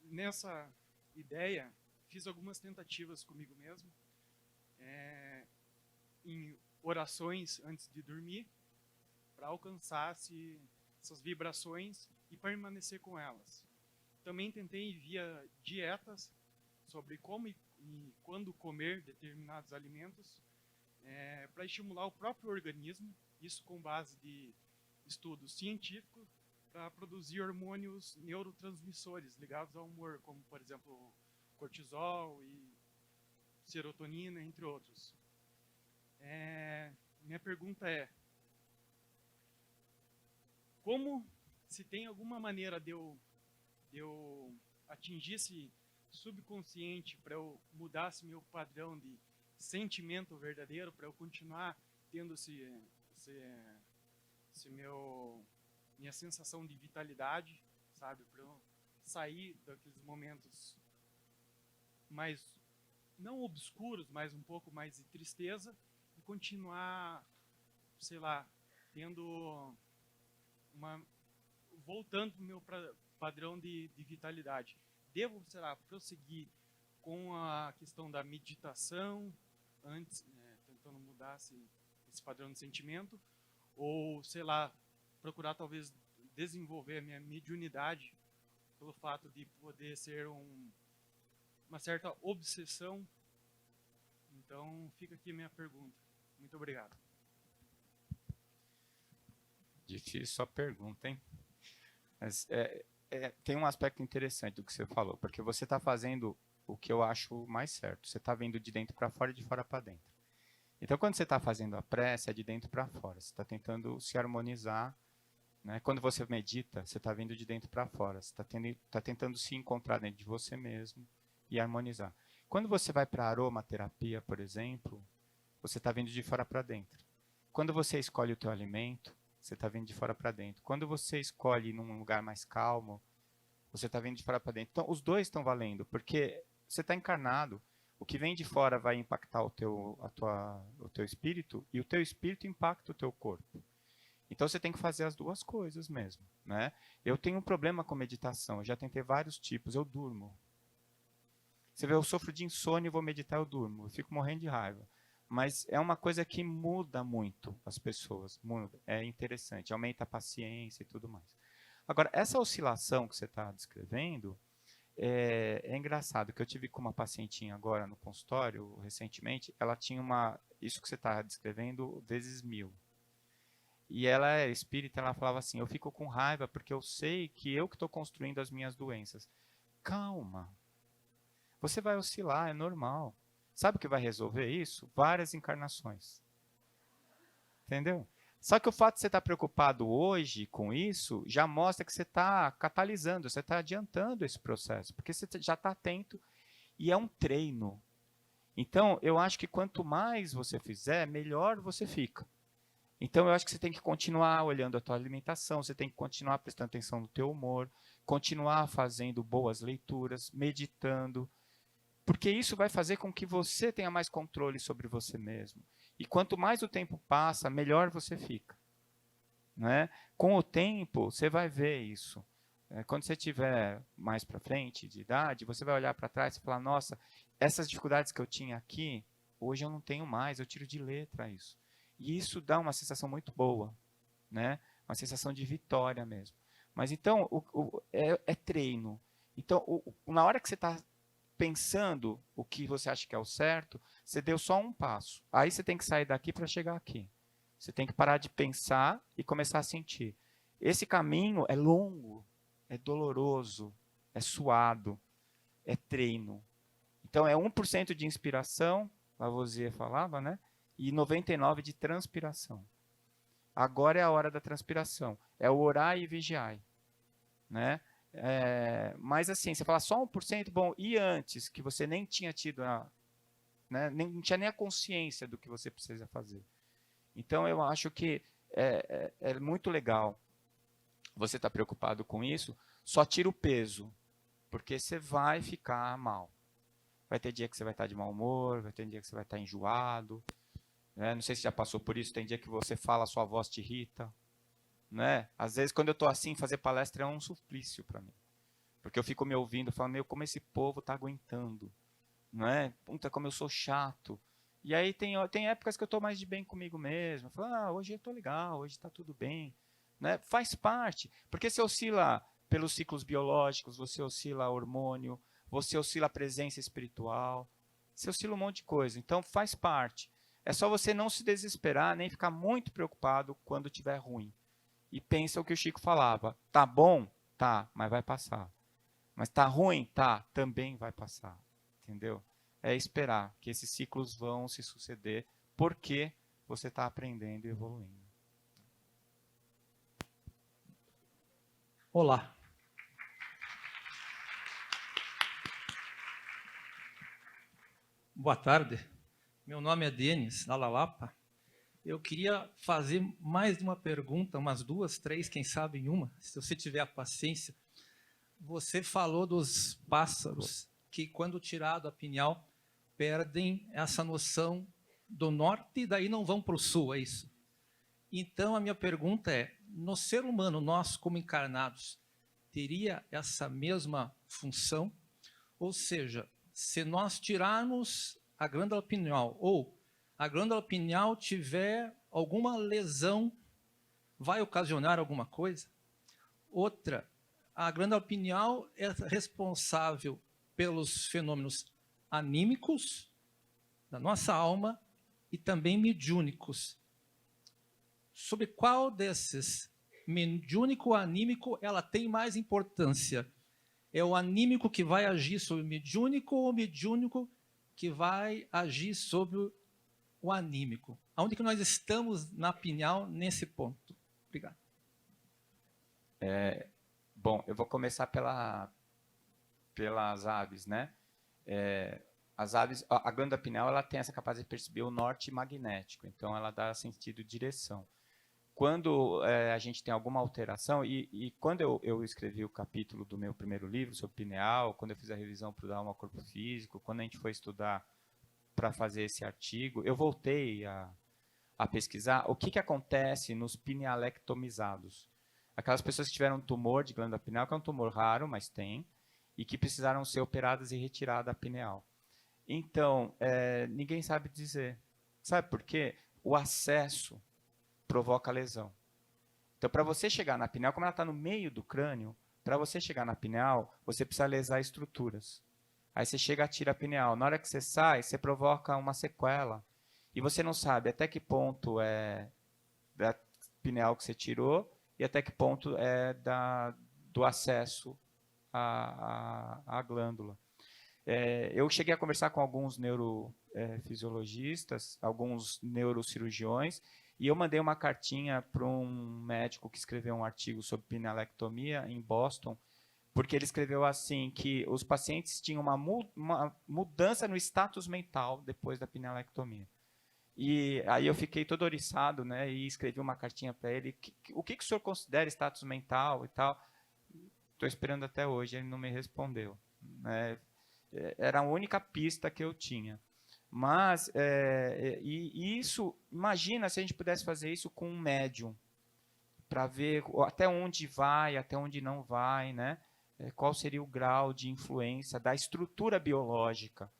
S5: Nessa ideia, fiz algumas tentativas comigo mesmo, em orações antes de dormir, para alcançar essas vibrações e permanecer com elas. Também tentei via dietas sobre como e quando comer determinados alimentos, para estimular o próprio organismo, isso com base de estudos científicos, para produzir hormônios neurotransmissores ligados ao humor, como, por exemplo, cortisol e serotonina, entre outros. Minha pergunta é, se tem alguma maneira de eu atingir esse subconsciente para eu mudar esse meu padrão de sentimento verdadeiro, para eu continuar tendo minha sensação de vitalidade, sabe, para eu sair daqueles momentos mais, não obscuros, mas um pouco mais de tristeza e continuar, sei lá, voltando para o meu padrão de vitalidade. Devo, sei lá, prosseguir com a questão da meditação, antes, tentando mudar esse padrão de sentimento, ou, sei lá, procurar talvez desenvolver a minha mediunidade pelo fato de poder ser uma certa obsessão. Então, fica aqui a minha pergunta. Muito obrigado.
S4: Difícil a pergunta, hein? Mas tem um aspecto interessante do que você falou, porque você está fazendo o que eu acho mais certo. Você está vendo de dentro para fora e de fora para dentro. Então, quando você está fazendo a prece, é de dentro para fora. Você está tentando se harmonizar, né? Quando você medita, você está vindo de dentro para fora. Você está tentando se encontrar dentro de você mesmo e harmonizar. Quando você vai para a aromaterapia, por exemplo, você está vindo de fora para dentro. Quando você escolhe o teu alimento, você está vindo de fora para dentro. Quando você escolhe ir num lugar mais calmo, você está vindo de fora para dentro. Então, os dois estão valendo, porque você está encarnado. O que vem de fora vai impactar o teu espírito, e o teu espírito impacta o teu corpo. Então, você tem que fazer as duas coisas mesmo, né? Eu tenho um problema com meditação. Eu já tentei vários tipos. Eu durmo. Você vê, eu sofro de insônia e vou meditar, eu durmo. Eu fico morrendo de raiva. Mas é uma coisa que muda muito as pessoas. Muda. É interessante. Aumenta a paciência e tudo mais. Agora, essa oscilação que você está descrevendo, é engraçado, que eu tive com uma pacientinha agora no consultório, recentemente, ela tinha isso que você está descrevendo, vezes 1000. E ela é espírita, ela falava assim, eu fico com raiva porque eu sei que eu que estou construindo as minhas doenças. Calma. Você vai oscilar, é normal. Sabe o que vai resolver isso? Várias encarnações. Entendeu? Só que o fato de você estar preocupado hoje com isso, já mostra que você está catalisando, você está adiantando esse processo, porque você já está atento e é um treino. Então, eu acho que quanto mais você fizer, melhor você fica. Então, eu acho que você tem que continuar olhando a tua alimentação, você tem que continuar prestando atenção no teu humor, continuar fazendo boas leituras, meditando, porque isso vai fazer com que você tenha mais controle sobre você mesmo. E quanto mais o tempo passa, melhor você fica, né? Com o tempo, você vai ver isso. Quando você estiver mais para frente de idade, você vai olhar para trás e falar, nossa, essas dificuldades que eu tinha aqui, hoje eu não tenho mais, eu tiro de letra isso. E isso dá uma sensação muito boa, né? Uma sensação de vitória mesmo. Mas então, é treino. Então, na hora que você está pensando o que você acha que é o certo, você deu só um passo. Aí você tem que sair daqui para chegar aqui. Você tem que parar de pensar e começar a sentir. Esse caminho é longo, é doloroso, é suado, é treino. Então, é 1% de inspiração, Lavoisier falava, né? E 99% de transpiração. Agora é a hora da transpiração. É o orar e vigiar, né? Mas assim, você fala só 1%, bom, e antes, que você nem tinha tido, né, não tinha nem a consciência do que você precisa fazer. Então, eu acho que é muito legal você estar preocupado com isso, só tira o peso, porque você vai ficar mal. Vai ter dia que você vai estar de mau humor, vai ter dia que você vai estar enjoado, né? Não sei se já passou por isso, tem dia que você fala, a sua voz te irrita, né? Às vezes, quando eu estou assim, fazer palestra é um suplício para mim, porque eu fico me ouvindo, falando, meu, como esse povo está aguentando, não é? Puta, como eu sou chato. E aí tem épocas que eu estou mais de bem comigo mesmo, eu falo, hoje eu estou legal, hoje está tudo bem, né? Faz parte, porque você oscila pelos ciclos biológicos, você oscila hormônio, você oscila a presença espiritual, você oscila um monte de coisa, então faz parte. É só você não se desesperar, nem ficar muito preocupado quando estiver ruim. E pensa o que o Chico falava, tá bom? Tá, mas vai passar. Mas tá ruim? Tá, também vai passar. Entendeu? É esperar que esses ciclos vão se suceder, porque você está aprendendo e evoluindo.
S6: Olá. Boa tarde. Meu nome é Denis Dalalapa. Eu queria fazer mais de uma pergunta, umas 2, 3, quem sabe uma, se você tiver a paciência. Você falou dos pássaros que, quando tirado a pineal, perdem essa noção do norte e daí não vão para o sul, é isso? Então, a minha pergunta é, no ser humano, nós como encarnados, teria essa mesma função? Ou seja, se nós tirarmos a glândula pineal ou a glândula pineal tiver alguma lesão, vai ocasionar alguma coisa? Outra, a glândula pineal é responsável pelos fenômenos anímicos da nossa alma e também mediúnicos. Sobre qual desses, mediúnico ou anímico, ela tem mais importância? É o anímico que vai agir sobre o mediúnico ou o mediúnico que vai agir sobre o anímico? Aonde que nós estamos na pineal nesse ponto? Obrigado.
S4: Bom, eu vou começar pelas aves, né? As aves, a glândula pineal, ela tem essa capacidade de perceber o norte magnético, então ela dá sentido de direção. Quando a gente tem alguma alteração, e quando eu escrevi o capítulo do meu primeiro livro sobre pineal, quando eu fiz a revisão para o Alma Corpo Físico, quando a gente foi estudar para fazer esse artigo, eu voltei a pesquisar o que acontece nos pinealectomizados. Aquelas pessoas que tiveram tumor de glândula pineal, que é um tumor raro, mas tem, e que precisaram ser operadas e retirada a pineal. Então, ninguém sabe dizer. Sabe por quê? O acesso provoca lesão. Então, para você chegar na pineal, como ela está no meio do crânio, para você chegar na pineal, você precisa lesar estruturas. Aí você chega, tira a pineal. Na hora que você sai, você provoca uma sequela. E você não sabe até que ponto é da pineal que você tirou e até que ponto é do acesso à glândula. Eu cheguei a conversar com alguns neurofisiologistas, alguns neurocirurgiões, e eu mandei uma cartinha para um médico que escreveu um artigo sobre pinealectomia em Boston, porque ele escreveu assim, que os pacientes tinham uma mudança no status mental depois da pinealectomia. E aí eu fiquei todo oriçado, né, e escrevi uma cartinha para ele, o que o senhor considera status mental e tal. Estou esperando até hoje, ele não me respondeu, né? Era a única pista que eu tinha. Mas, e isso, imagina se a gente pudesse fazer isso com um médium, para ver até onde vai, até onde não vai, né? Qual seria o grau de influência da estrutura biológica,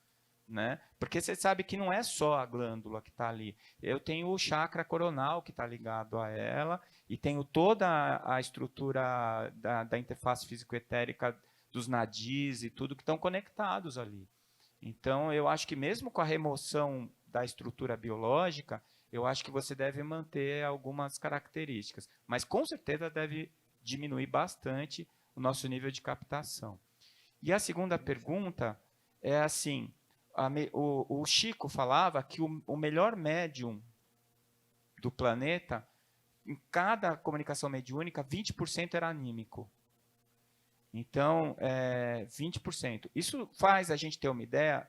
S4: né? Porque você sabe que não é só a glândula que está ali. Eu tenho o chakra coronal que está ligado a ela, e tenho toda a estrutura da interface físico-etérica dos nadis e tudo que estão conectados ali. Então, eu acho que mesmo com a remoção da estrutura biológica, eu acho que você deve manter algumas características. Mas, com certeza, deve diminuir bastante o nosso nível de captação. E a segunda pergunta é assim, o Chico falava que o melhor médium do planeta, em cada comunicação mediúnica, 20% era anímico. Então, 20%. Isso faz a gente ter uma ideia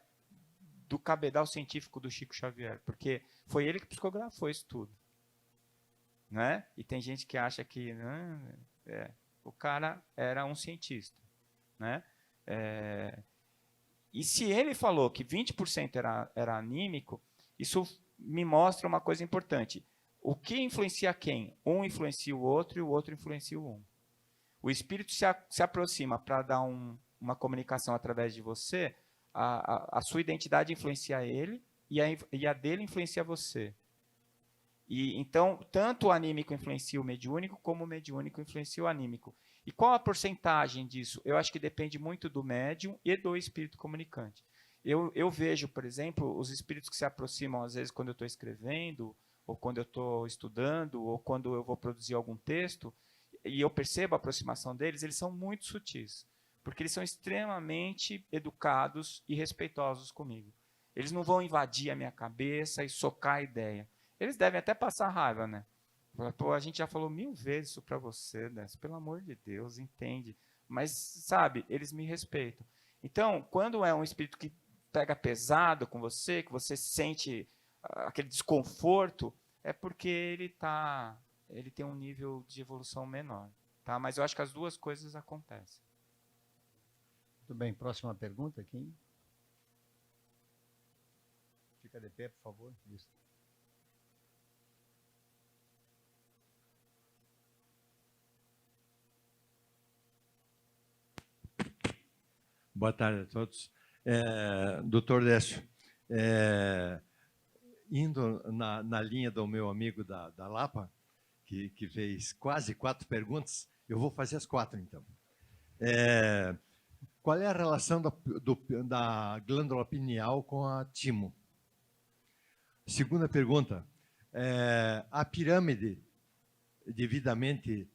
S4: do cabedal científico do Chico Xavier, porque foi ele que psicografou isso tudo. Né? E tem gente que acha que o cara era um cientista. Né? E se ele falou que 20% era anímico, isso me mostra uma coisa importante. O que influencia quem? Um influencia o outro e o outro influencia o um. O espírito se aproxima para dar uma comunicação através de você, a sua identidade influencia ele e a dele influencia você. E então, tanto o anímico influencia o mediúnico, como o mediúnico influencia o anímico. E qual a porcentagem disso? Eu acho que depende muito do médium e do espírito comunicante. Eu vejo, por exemplo, os espíritos que se aproximam, às vezes, quando eu estou escrevendo, ou quando eu estou estudando, ou quando eu vou produzir algum texto, e eu percebo a aproximação deles, eles são muito sutis, porque eles são extremamente educados e respeitosos comigo. Eles não vão invadir a minha cabeça e socar a ideia. Eles devem até passar raiva, né? Pô, a gente já falou 1000 vezes isso para você, né? Pelo amor de Deus, entende. Mas, sabe, eles me respeitam. Então, quando é um espírito que pega pesado com você, que você sente aquele desconforto, é porque ele tem um nível de evolução menor. Tá? Mas eu acho que as duas coisas acontecem.
S1: Muito bem, próxima pergunta aqui. Fica de pé, por favor. Isso.
S7: Boa tarde a todos. Doutor Décio, indo na linha do meu amigo da Lapa, que fez quase 4 perguntas, eu vou fazer as 4, então. Qual é a relação da glândula pineal com a timo? Segunda pergunta, a pirâmide devidamente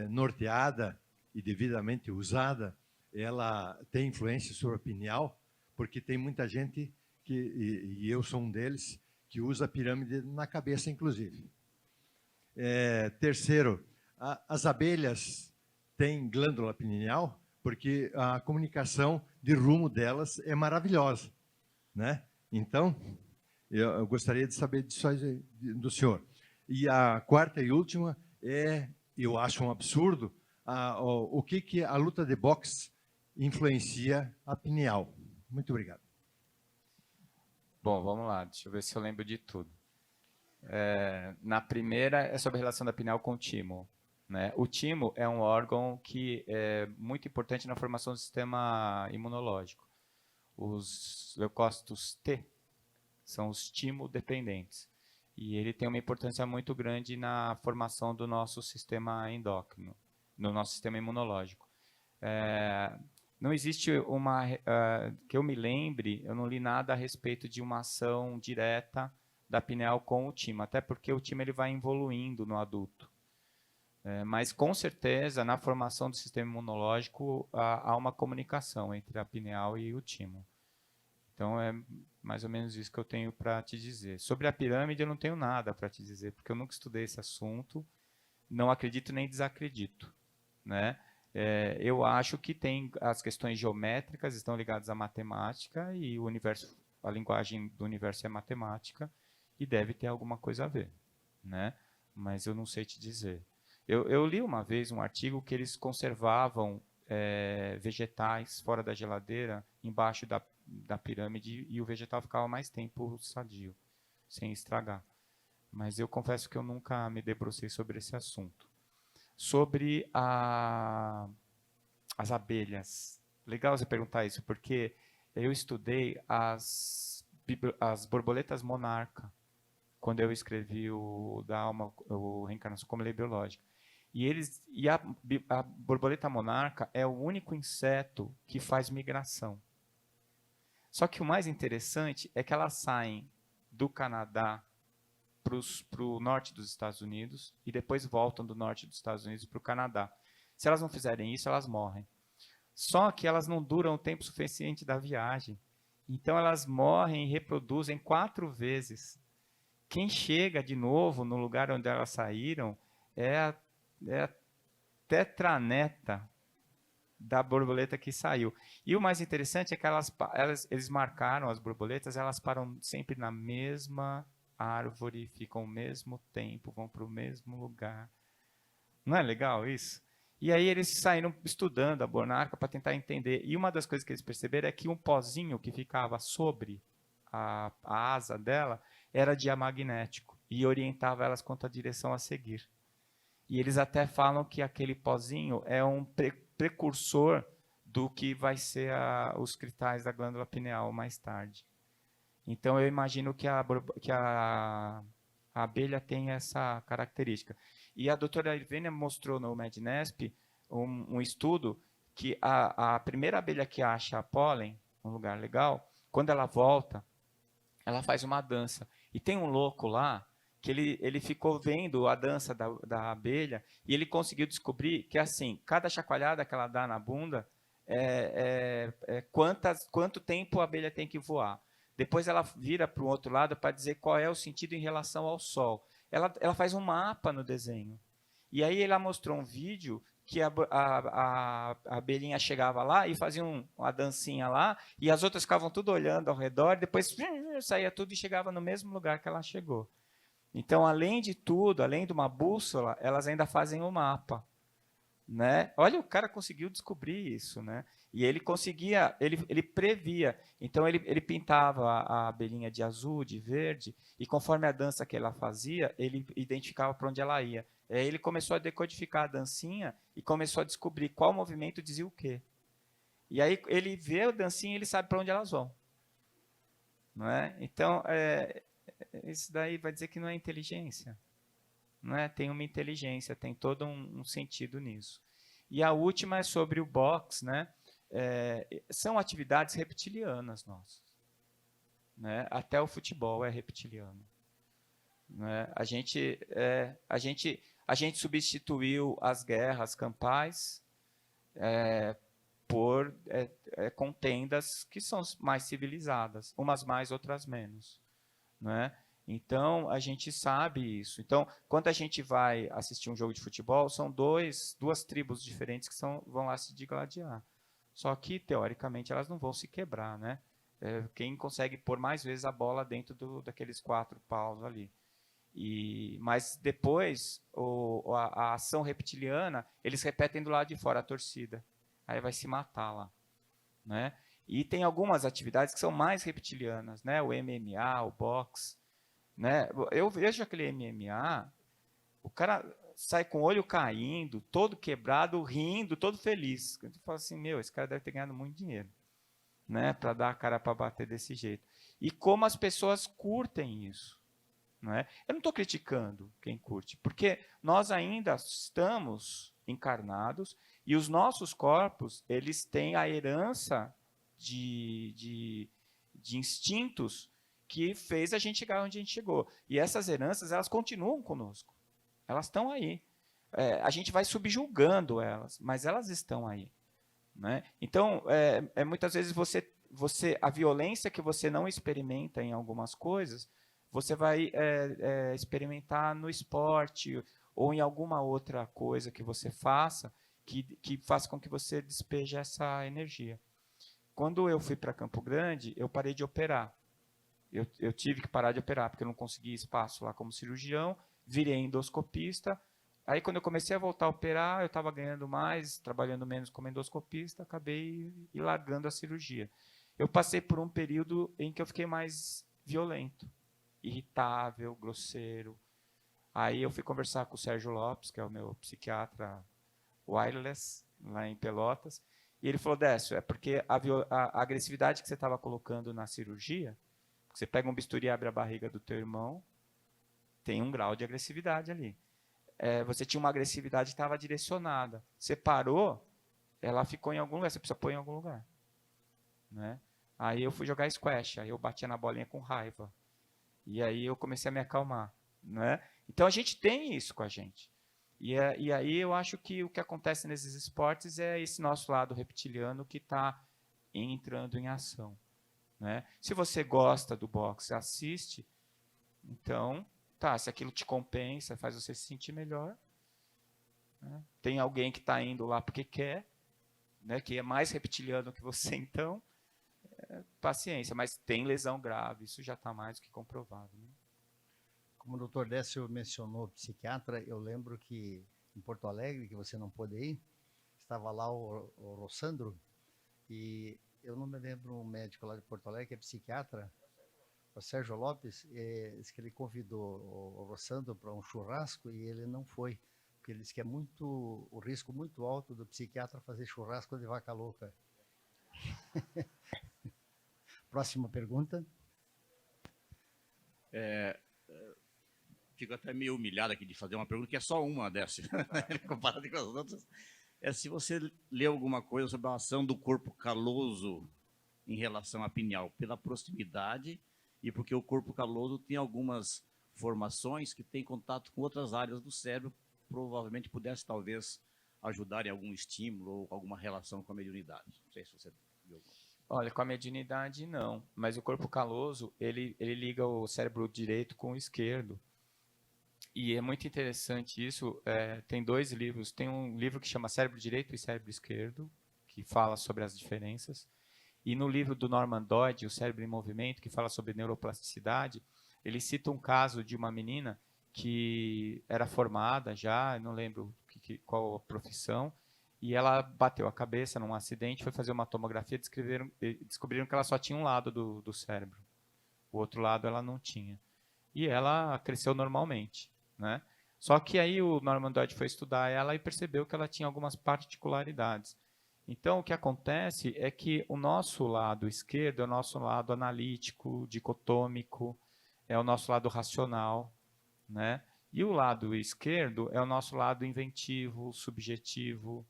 S7: norteada e devidamente usada, ela tem influência sobre a pineal, porque tem muita gente, e eu sou um deles, que usa a pirâmide na cabeça, inclusive. Terceiro, as abelhas têm glândula pineal, porque a comunicação de rumo delas é maravilhosa, né? Então, eu gostaria de saber disso aí do senhor. E a quarta e última eu acho um absurdo, o que a luta de boxe influencia a pineal. Muito obrigado.
S4: Bom, vamos lá, deixa eu ver se eu lembro de tudo. Na primeira é sobre a relação da pineal com o timo. Né? O timo é um órgão que é muito importante na formação do sistema imunológico. Os leucócitos T são os timo-dependentes. E ele tem uma importância muito grande na formação do nosso sistema endócrino, no nosso sistema imunológico. Não existe que eu me lembre, eu não li nada a respeito de uma ação direta da pineal com o timo, até porque o timo ele vai evoluindo no adulto. Mas, com certeza, na formação do sistema imunológico, há uma comunicação entre a pineal e o timo. Então, é mais ou menos isso que eu tenho para te dizer. Sobre a pirâmide, eu não tenho nada para te dizer, porque eu nunca estudei esse assunto, não acredito nem desacredito, né? Eu acho que tem as questões geométricas estão ligadas à matemática e o universo, a linguagem do universo é matemática e deve ter alguma coisa a ver, né? Mas eu não sei te dizer. Eu li uma vez um artigo que eles conservavam vegetais fora da geladeira, embaixo da pirâmide, e o vegetal ficava mais tempo sadio, sem estragar. Mas eu confesso que eu nunca me debrucei sobre esse assunto. Sobre as abelhas. Legal você perguntar isso, porque eu estudei as borboletas monarca, quando eu escrevi o da alma, o Reencarnação como Lei Biológica. E a borboleta monarca é o único inseto que faz migração. Só que o mais interessante é que elas saem do Canadá para o norte dos Estados Unidos e depois voltam do norte dos Estados Unidos para o Canadá. Se elas não fizerem isso, elas morrem. Só que elas não duram o tempo suficiente da viagem. Então, elas morrem e reproduzem 4 vezes. Quem chega de novo no lugar onde elas saíram é a tetraneta da borboleta que saiu. E o mais interessante é que eles marcaram as borboletas, elas param sempre na mesma árvore, ficam o mesmo tempo, vão para o mesmo lugar. Não é legal isso? E aí eles saíram estudando a monarca para tentar entender. E uma das coisas que eles perceberam é que um pozinho que ficava sobre a asa dela era diamagnético e orientava elas quanto à direção a seguir. E eles até falam que aquele pozinho é um precursor do que vai ser os cristais da glândula pineal mais tarde. Então, eu imagino que a abelha tem essa característica. E a doutora Irvênia mostrou no MedNesp um estudo que a primeira abelha que acha pólen, um lugar legal, quando ela volta, ela faz uma dança. E tem um louco lá que ele ficou vendo a dança da abelha e ele conseguiu descobrir que, assim, cada chacoalhada que ela dá na bunda quanto tempo a abelha tem que voar. Depois ela vira para o outro lado para dizer qual é o sentido em relação ao sol. Ela faz um mapa no desenho. E aí ela mostrou um vídeo que a abelhinha chegava lá e fazia uma dancinha lá, e as outras ficavam tudo olhando ao redor, depois saía tudo e chegava no mesmo lugar que ela chegou. Então, além de tudo, além de uma bússola, elas ainda fazem um mapa. Né? Olha, o cara conseguiu descobrir isso, né? E ele conseguia, ele previa. Então, ele pintava a abelhinha de azul, de verde, e conforme a dança que ela fazia, ele identificava para onde ela ia. Aí ele começou a decodificar a dancinha e começou a descobrir qual movimento dizia o quê. E aí ele vê a dancinha e ele sabe para onde elas vão. Não é? Então, isso daí vai dizer que não é inteligência. Não é? Tem uma inteligência, tem todo um sentido nisso. E a última é sobre o box, né? São atividades reptilianas nossas. Né? Até o futebol é reptiliano. Né? A gente substituiu as guerras campais por contendas que são mais civilizadas, umas mais, outras menos. Né? Então, a gente sabe isso. Então, quando a gente vai assistir um jogo de futebol, são duas tribos diferentes que vão lá se digladiar. Só que, teoricamente, elas não vão se quebrar. Né? Quem consegue pôr mais vezes a bola dentro daqueles 4 paus ali. Mas depois, a ação reptiliana, eles repetem do lado de fora a torcida. Aí vai se matar lá. Né? E tem algumas atividades que são mais reptilianas, né? O MMA, o boxe. Né? Eu vejo aquele MMA, o cara sai com o olho caindo, todo quebrado, rindo, todo feliz. Eu falo assim, esse cara deve ter ganhado muito dinheiro, né? Para dar a cara para bater desse jeito. E como as pessoas curtem isso. Né? Eu não estou criticando quem curte, porque nós ainda estamos encarnados e os nossos corpos, eles têm a herança de instintos que fez a gente chegar onde a gente chegou. E essas heranças, elas continuam conosco. Elas estão aí. A gente vai subjugando elas, mas elas estão aí. Né? Então, muitas vezes a violência que você não experimenta em algumas coisas, você vai experimentar no esporte ou em alguma outra coisa que você faça, que faça com que você despeje essa energia. Quando eu fui para Campo Grande, eu parei de operar. Eu tive que parar de operar, porque eu não conseguia espaço lá como cirurgião, virei endoscopista. Aí, quando eu comecei a voltar a operar, eu estava ganhando mais, trabalhando menos como endoscopista, acabei largando a cirurgia. Eu passei por um período em que eu fiquei mais violento, irritável, grosseiro. Aí eu fui conversar com o Sérgio Lopes, que é o meu psiquiatra wireless, lá em Pelotas, e ele falou, Décio, é porque a agressividade que você estava colocando na cirurgia, você pega um bisturi e abre a barriga do teu irmão, tem um grau de agressividade ali. Você tinha uma agressividade que estava direcionada. Você parou, ela ficou em algum lugar, você precisa pôr em algum lugar. Né? Aí eu fui jogar squash, aí eu batia na bolinha com raiva. E aí eu comecei a me acalmar. Né? Então a gente tem isso com a gente. E aí eu acho que o que acontece nesses esportes é esse nosso lado reptiliano que está entrando em ação. né? Se você gosta do boxe, assiste, então, tá, se aquilo te compensa, faz você se sentir melhor, né? Tem alguém que está indo lá porque quer, né, que é mais reptiliano que você, então, paciência, mas tem lesão grave, isso já está mais do que comprovado, né?
S1: Como o doutor Décio mencionou psiquiatra, eu lembro que em Porto Alegre, que você não pôde ir, estava lá o Rossandro, e eu não me lembro um médico lá de Porto Alegre, que é psiquiatra, o Sérgio Lopes, disse que ele convidou o Rossandro para um churrasco e ele não foi, porque ele disse que é o risco muito alto do psiquiatra fazer churrasco de vaca louca. Próxima pergunta.
S8: Fico até meio humilhado aqui de fazer uma pergunta, que é só uma dessa, comparado com as outras. Se você leu alguma coisa sobre a ação do corpo caloso em relação à pineal, pela proximidade e porque o corpo caloso tem algumas formações que têm contato com outras áreas do cérebro, provavelmente pudesse, talvez, ajudar em algum estímulo ou alguma relação com a mediunidade. Não sei se você viu alguma coisa.
S4: Olha, com a mediunidade não, mas o corpo caloso, ele liga o cérebro direito com o esquerdo. E é muito interessante isso, tem 2 livros, tem um livro que chama Cérebro Direito e Cérebro Esquerdo, que fala sobre as diferenças, e no livro do Norman Doidge, O Cérebro em Movimento, que fala sobre neuroplasticidade, ele cita um caso de uma menina que era formada já, não lembro qual a profissão, e ela bateu a cabeça num acidente, foi fazer uma tomografia e descobriram que ela só tinha um lado do cérebro, o outro lado ela não tinha. E ela cresceu normalmente, né? Só que aí o Norman Doidge foi estudar ela e percebeu que ela tinha algumas particularidades. Então, o que acontece é que o nosso lado esquerdo é o nosso lado analítico, dicotômico, é o nosso lado racional, né? E o lado esquerdo é o nosso lado inventivo, subjetivo,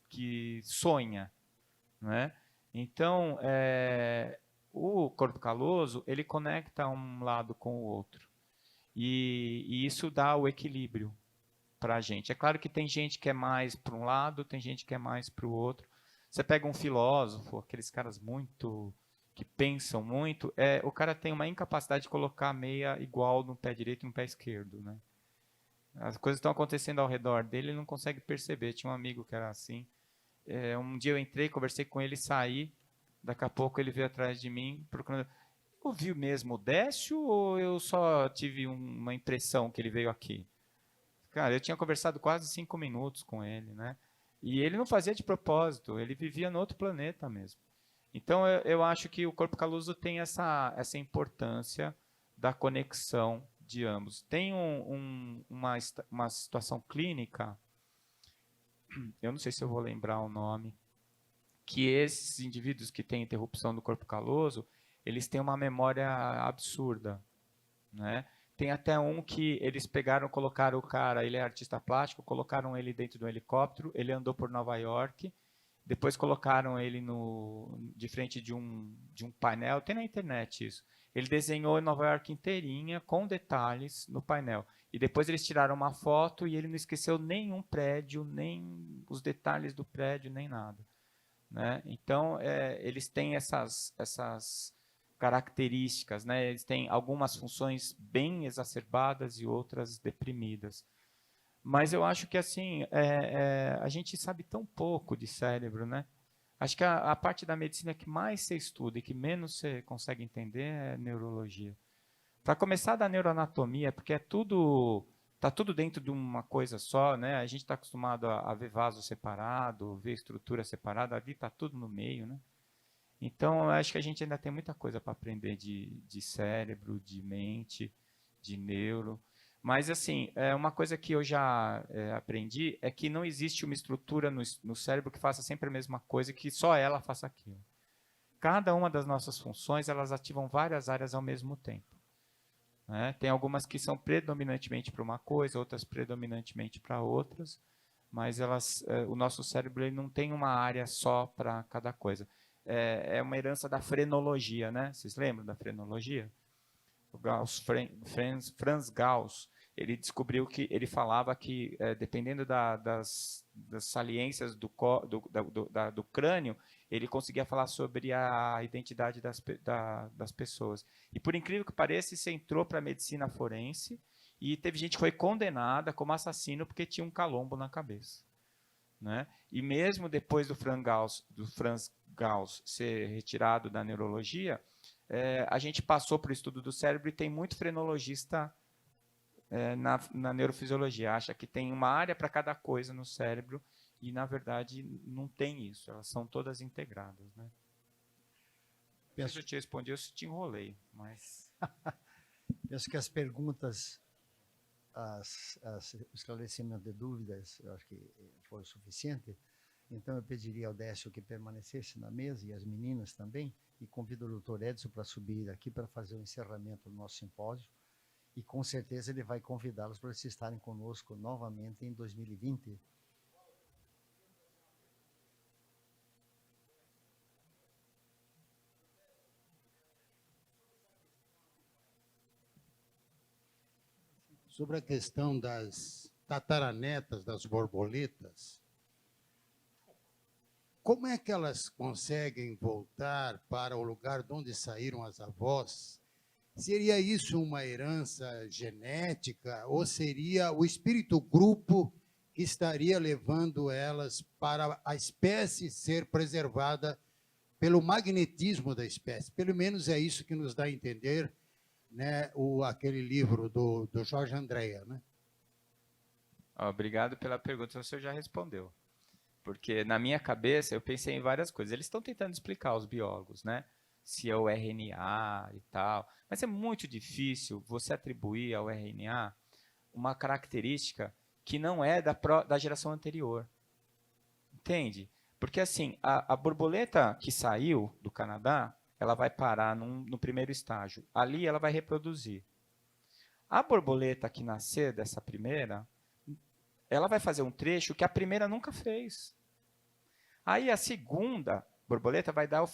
S4: que sonha, né? Então, o corpo caloso, ele conecta um lado com o outro. E isso dá o equilíbrio para a gente. É claro que tem gente que é mais para um lado, tem gente que é mais para o outro. Você pega um filósofo, aqueles caras que pensam muito, o cara tem uma incapacidade de colocar a meia igual no pé direito e no pé esquerdo, né? As coisas estão acontecendo ao redor dele, ele não consegue perceber. Tinha um amigo que era assim. Um dia eu entrei, conversei com ele, saí. Daqui a pouco ele veio atrás de mim, procurando. Ouviu mesmo o Décio ou eu só tive uma impressão que ele veio aqui? Cara, eu tinha conversado quase 5 minutos com ele, né? E ele não fazia de propósito, ele vivia no outro planeta mesmo. Então, eu acho que o corpo caloso tem essa importância da conexão de ambos. Tem uma situação clínica, eu não sei se eu vou lembrar o nome, que esses indivíduos que têm interrupção do corpo caloso, eles têm uma memória absurda, né? Tem até um que eles colocaram o cara, ele é artista plástico, colocaram ele dentro de um helicóptero, ele andou por Nova York, depois colocaram ele de frente de um painel, tem na internet isso. Ele desenhou Nova York inteirinha, com detalhes, no painel. E depois eles tiraram uma foto e ele não esqueceu nenhum prédio, nem os detalhes do prédio, nem nada, né? Então, eles têm essas características, né? Eles têm algumas funções bem exacerbadas e outras deprimidas. Mas eu acho que assim, a gente sabe tão pouco de cérebro, né? Acho que a parte da medicina que mais você estuda e que menos você consegue entender é neurologia. Para começar da neuroanatomia, porque está tudo dentro de uma coisa só, né? A gente está acostumado a ver vaso separado, ver estrutura separada, ali está tudo no meio, né? Então, eu acho que a gente ainda tem muita coisa para aprender de cérebro, de mente, de neuro. Mas, assim, uma coisa que eu já aprendi é que não existe uma estrutura no cérebro que faça sempre a mesma coisa e que só ela faça aquilo. Cada uma das nossas funções, elas ativam várias áreas ao mesmo tempo, né? Tem algumas que são predominantemente para uma coisa, outras predominantemente para outras, mas o nosso cérebro ele não tem uma área só para cada coisa. É uma herança da frenologia, né? Vocês lembram da frenologia? O Franz Gauss, ele descobriu que ele falava que, dependendo das saliências do crânio, ele conseguia falar sobre a identidade das pessoas. E, por incrível que pareça, isso entrou para a medicina forense e teve gente que foi condenada como assassino porque tinha um calombo na cabeça. Né? E mesmo depois do Franz Gauss ser retirado da neurologia, a gente passou para o estudo do cérebro e tem muito frenologista na neurofisiologia, acha que tem uma área para cada coisa no cérebro e, na verdade, não tem isso, elas são todas integradas. Né? Se eu te respondi, eu te enrolei, mas...
S1: Penso que as perguntas, o esclarecimento de dúvidas, eu acho que foi o suficiente. Então, eu pediria ao Décio que permanecesse na mesa, e as meninas também, e convido o doutor Edson para subir aqui para fazer o encerramento do nosso simpósio, e com certeza ele vai convidá-los para vocês estarem conosco novamente em 2020.
S9: Sobre a questão das tataranetas das borboletas, como é que elas conseguem voltar para o lugar de onde saíram as avós? Seria isso uma herança genética ou seria o espírito grupo que estaria levando elas para a espécie ser preservada pelo magnetismo da espécie? Pelo menos é isso que nos dá a entender, né, aquele livro do Jorge Andréa, né?
S4: Obrigado pela pergunta, o senhor já respondeu. Porque na minha cabeça eu pensei em várias coisas. Eles estão tentando explicar, os biólogos, né? Se é o RNA e tal. Mas é muito difícil você atribuir ao RNA uma característica que não é da geração anterior. Entende? Porque assim, a borboleta que saiu do Canadá, ela vai parar no primeiro estágio. Ali ela vai reproduzir. A borboleta que nascer dessa primeira, ela vai fazer um trecho que a primeira nunca fez. Aí a segunda borboleta vai dar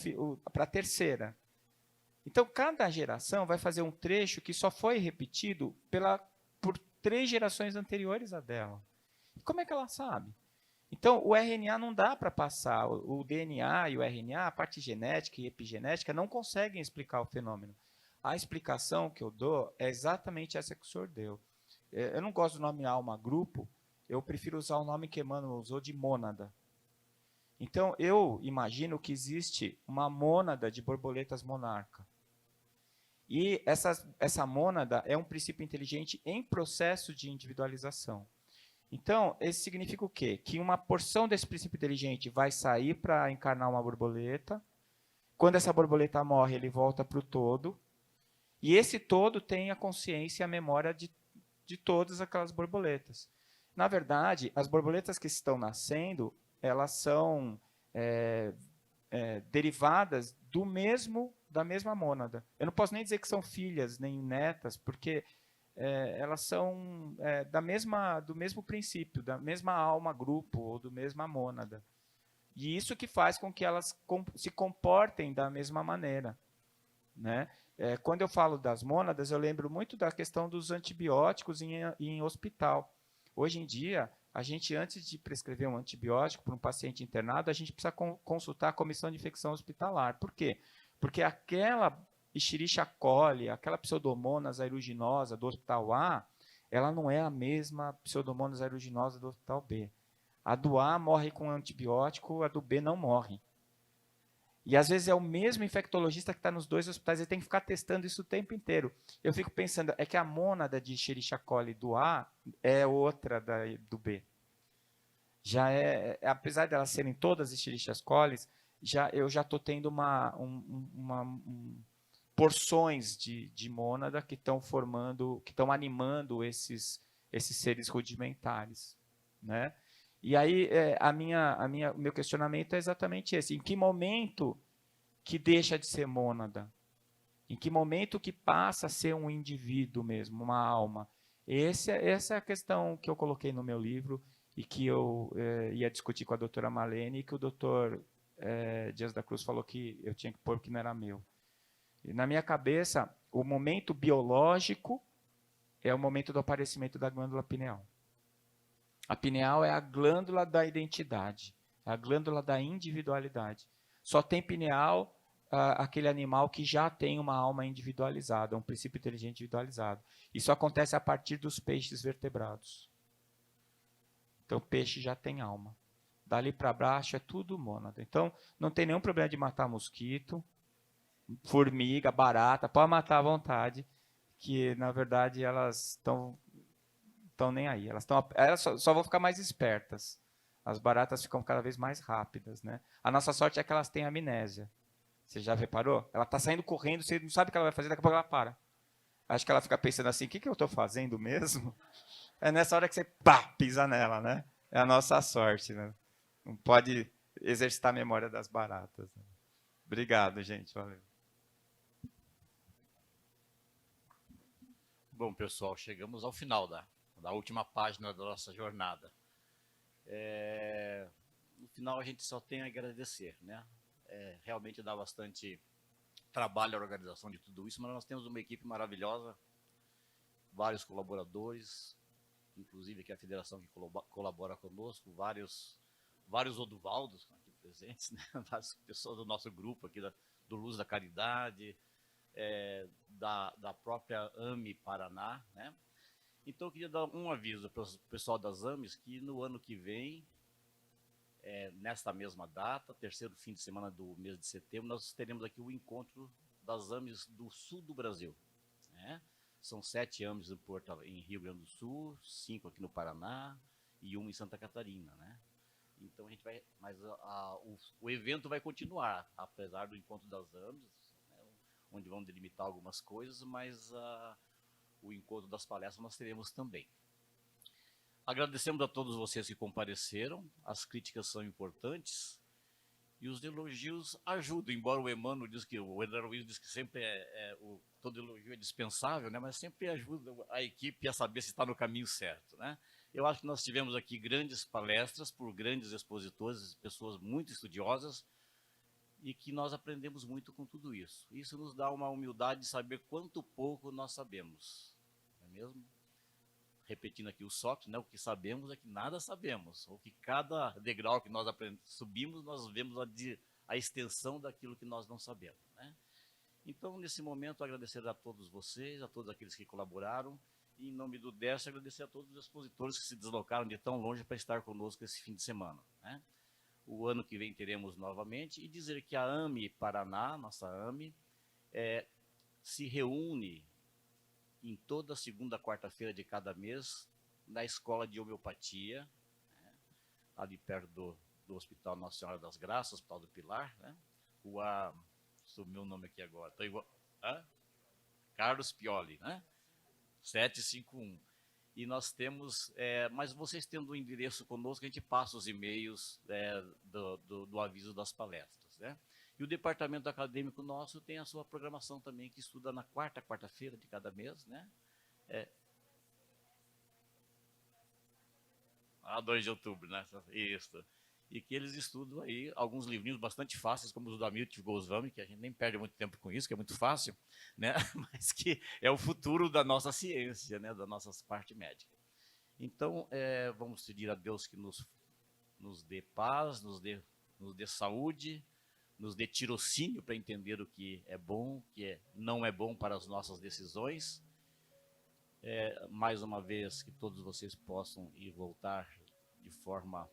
S4: para a terceira. Então, cada geração vai fazer um trecho que só foi repetido por 3 gerações anteriores a dela. E como é que ela sabe? Então, o RNA não dá para passar. O DNA e o RNA, a parte genética e epigenética, não conseguem explicar o fenômeno. A explicação que eu dou é exatamente essa que o senhor deu. Eu não gosto do nome alma-grupo, eu prefiro usar o nome que Emmanuel usou de mônada. Então, eu imagino que existe uma mônada de borboletas monarca. E essa mônada é um princípio inteligente em processo de individualização. Então, isso significa o quê? Que uma porção desse princípio inteligente vai sair para encarnar uma borboleta. Quando essa borboleta morre, ele volta para o todo. E esse todo tem a consciência e a memória de todas aquelas borboletas. Na verdade, as borboletas que estão nascendo, elas são derivadas da mesma mônada. Eu não posso nem dizer que são filhas, nem netas, porque elas são do mesmo princípio, da mesma alma-grupo, ou do mesma mônada. E isso que faz com que elas se comportem da mesma maneira. Né? Quando eu falo das mônadas, eu lembro muito da questão dos antibióticos em hospital. Hoje em dia, a gente, antes de prescrever um antibiótico para um paciente internado, a gente precisa consultar a comissão de infecção hospitalar. Por quê? Porque aquela Escherichia coli, aquela Pseudomonas aeruginosa do hospital A, ela não é a mesma Pseudomonas aeruginosa do hospital B. A do A morre com antibiótico, a do B não morre. E às vezes é o mesmo infectologista que está nos 2 hospitais, ele tem que ficar testando isso o tempo inteiro. Eu fico pensando, é que a mônada de Escherichia coli do A é outra do B. Já apesar de elas serem todas Escherichia coli, eu já estou tendo porções de mônada que estão animando esses seres rudimentares, né? E aí o meu questionamento é exatamente esse: em que momento que deixa de ser mônada? Em que momento que passa a ser um indivíduo mesmo, uma alma? Essa é a questão que eu coloquei no meu livro e que eu ia discutir com a doutora Marlene e que o doutor Dias da Cruz falou que eu tinha que pôr porque não era meu. E na minha cabeça, o momento biológico é o momento do aparecimento da glândula pineal. A pineal é a glândula da identidade, é a glândula da individualidade. Só tem pineal aquele animal que já tem uma alma individualizada, um princípio inteligente individualizado. Isso acontece a partir dos peixes vertebrados. Então, o peixe já tem alma. Dali para baixo é tudo mônada. Então, não tem nenhum problema de matar mosquito, formiga, barata, pode matar à vontade, que, na verdade, elas estão nem aí. Elas só vão ficar mais espertas. As baratas ficam cada vez mais rápidas, né? A nossa sorte é que elas têm amnésia. Você já reparou? Ela está saindo correndo, você não sabe o que ela vai fazer, daqui a pouco ela para. Acho que ela fica pensando assim, o que eu estou fazendo mesmo? É nessa hora que você pisa nela, né? É a nossa sorte, né? Não pode exercitar a memória das baratas. Né? Obrigado, gente. Valeu.
S8: Bom, pessoal, chegamos ao final da última página da nossa jornada. No final, a gente só tem a agradecer, né? Realmente dá bastante trabalho a organização de tudo isso, mas nós temos uma equipe maravilhosa, vários colaboradores, inclusive aqui a federação que colabora conosco, vários Oduvaldos aqui presentes, né? Várias pessoas do nosso grupo aqui, do Luz da Caridade, da própria AME Paraná, né? Então eu queria dar um aviso para o pessoal das AMEs que no ano que vem, nesta mesma data, terceiro fim de semana do mês de setembro, nós teremos aqui o encontro das AMEs do sul do Brasil, né? São 7 AMEs em Rio Grande do Sul, 5 aqui no Paraná e 1 em Santa Catarina, né? Então a gente vai, mas o evento vai continuar, apesar do encontro das AMEs, né, onde vão delimitar algumas coisas, mas o encontro das palestras nós teremos também. Agradecemos a todos vocês que compareceram, as críticas são importantes e os elogios ajudam, embora o Emmanuel diz que, o Eder Luiz diz que sempre todo elogio é dispensável, né, mas sempre ajuda a equipe a saber se está no caminho certo, né? Eu acho que nós tivemos aqui grandes palestras por grandes expositores, pessoas muito estudiosas, e que nós aprendemos muito com tudo isso. Isso nos dá uma humildade de saber quanto pouco nós sabemos, não é mesmo? Repetindo aqui o Sócrates, né? O que sabemos é que nada sabemos, ou que cada degrau que nós subimos, nós vemos a extensão daquilo que nós não sabemos, né? Então, nesse momento, agradecer a todos vocês, a todos aqueles que colaboraram, e em nome do DERS, agradecer a todos os expositores que se deslocaram de tão longe para estar conosco esse fim de semana, né? O ano que vem teremos novamente, e dizer que a AME Paraná, nossa AME, se reúne em toda segunda quarta-feira de cada mês na Escola de Homeopatia, né, ali perto do Hospital Nossa Senhora das Graças, Hospital do Pilar, né? Sumiu o nome aqui agora. Carlos Pioli, né? 751. E nós temos, mas vocês tendo o endereço conosco, a gente passa os e-mails do aviso das palestras, né? E o departamento acadêmico nosso tem a sua programação também, que estuda na quarta-feira de cada mês, né? 2 de outubro, né? Isso. E que eles estudam aí alguns livrinhos bastante fáceis, como os do Hamilton Goswami, que a gente nem perde muito tempo com isso, que é muito fácil, né? Mas que é o futuro da nossa ciência, né? Da nossa parte médica. Então, vamos pedir a Deus que nos dê paz, nos dê saúde, nos dê tirocínio para entender o que é bom, o que não é bom para as nossas decisões. Mais uma vez, que todos vocês possam ir voltar de forma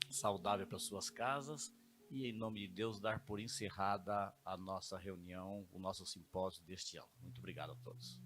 S8: saudável para suas casas, e em nome de Deus dar por encerrada a nossa reunião, o nosso simpósio deste ano. Muito obrigado a todos.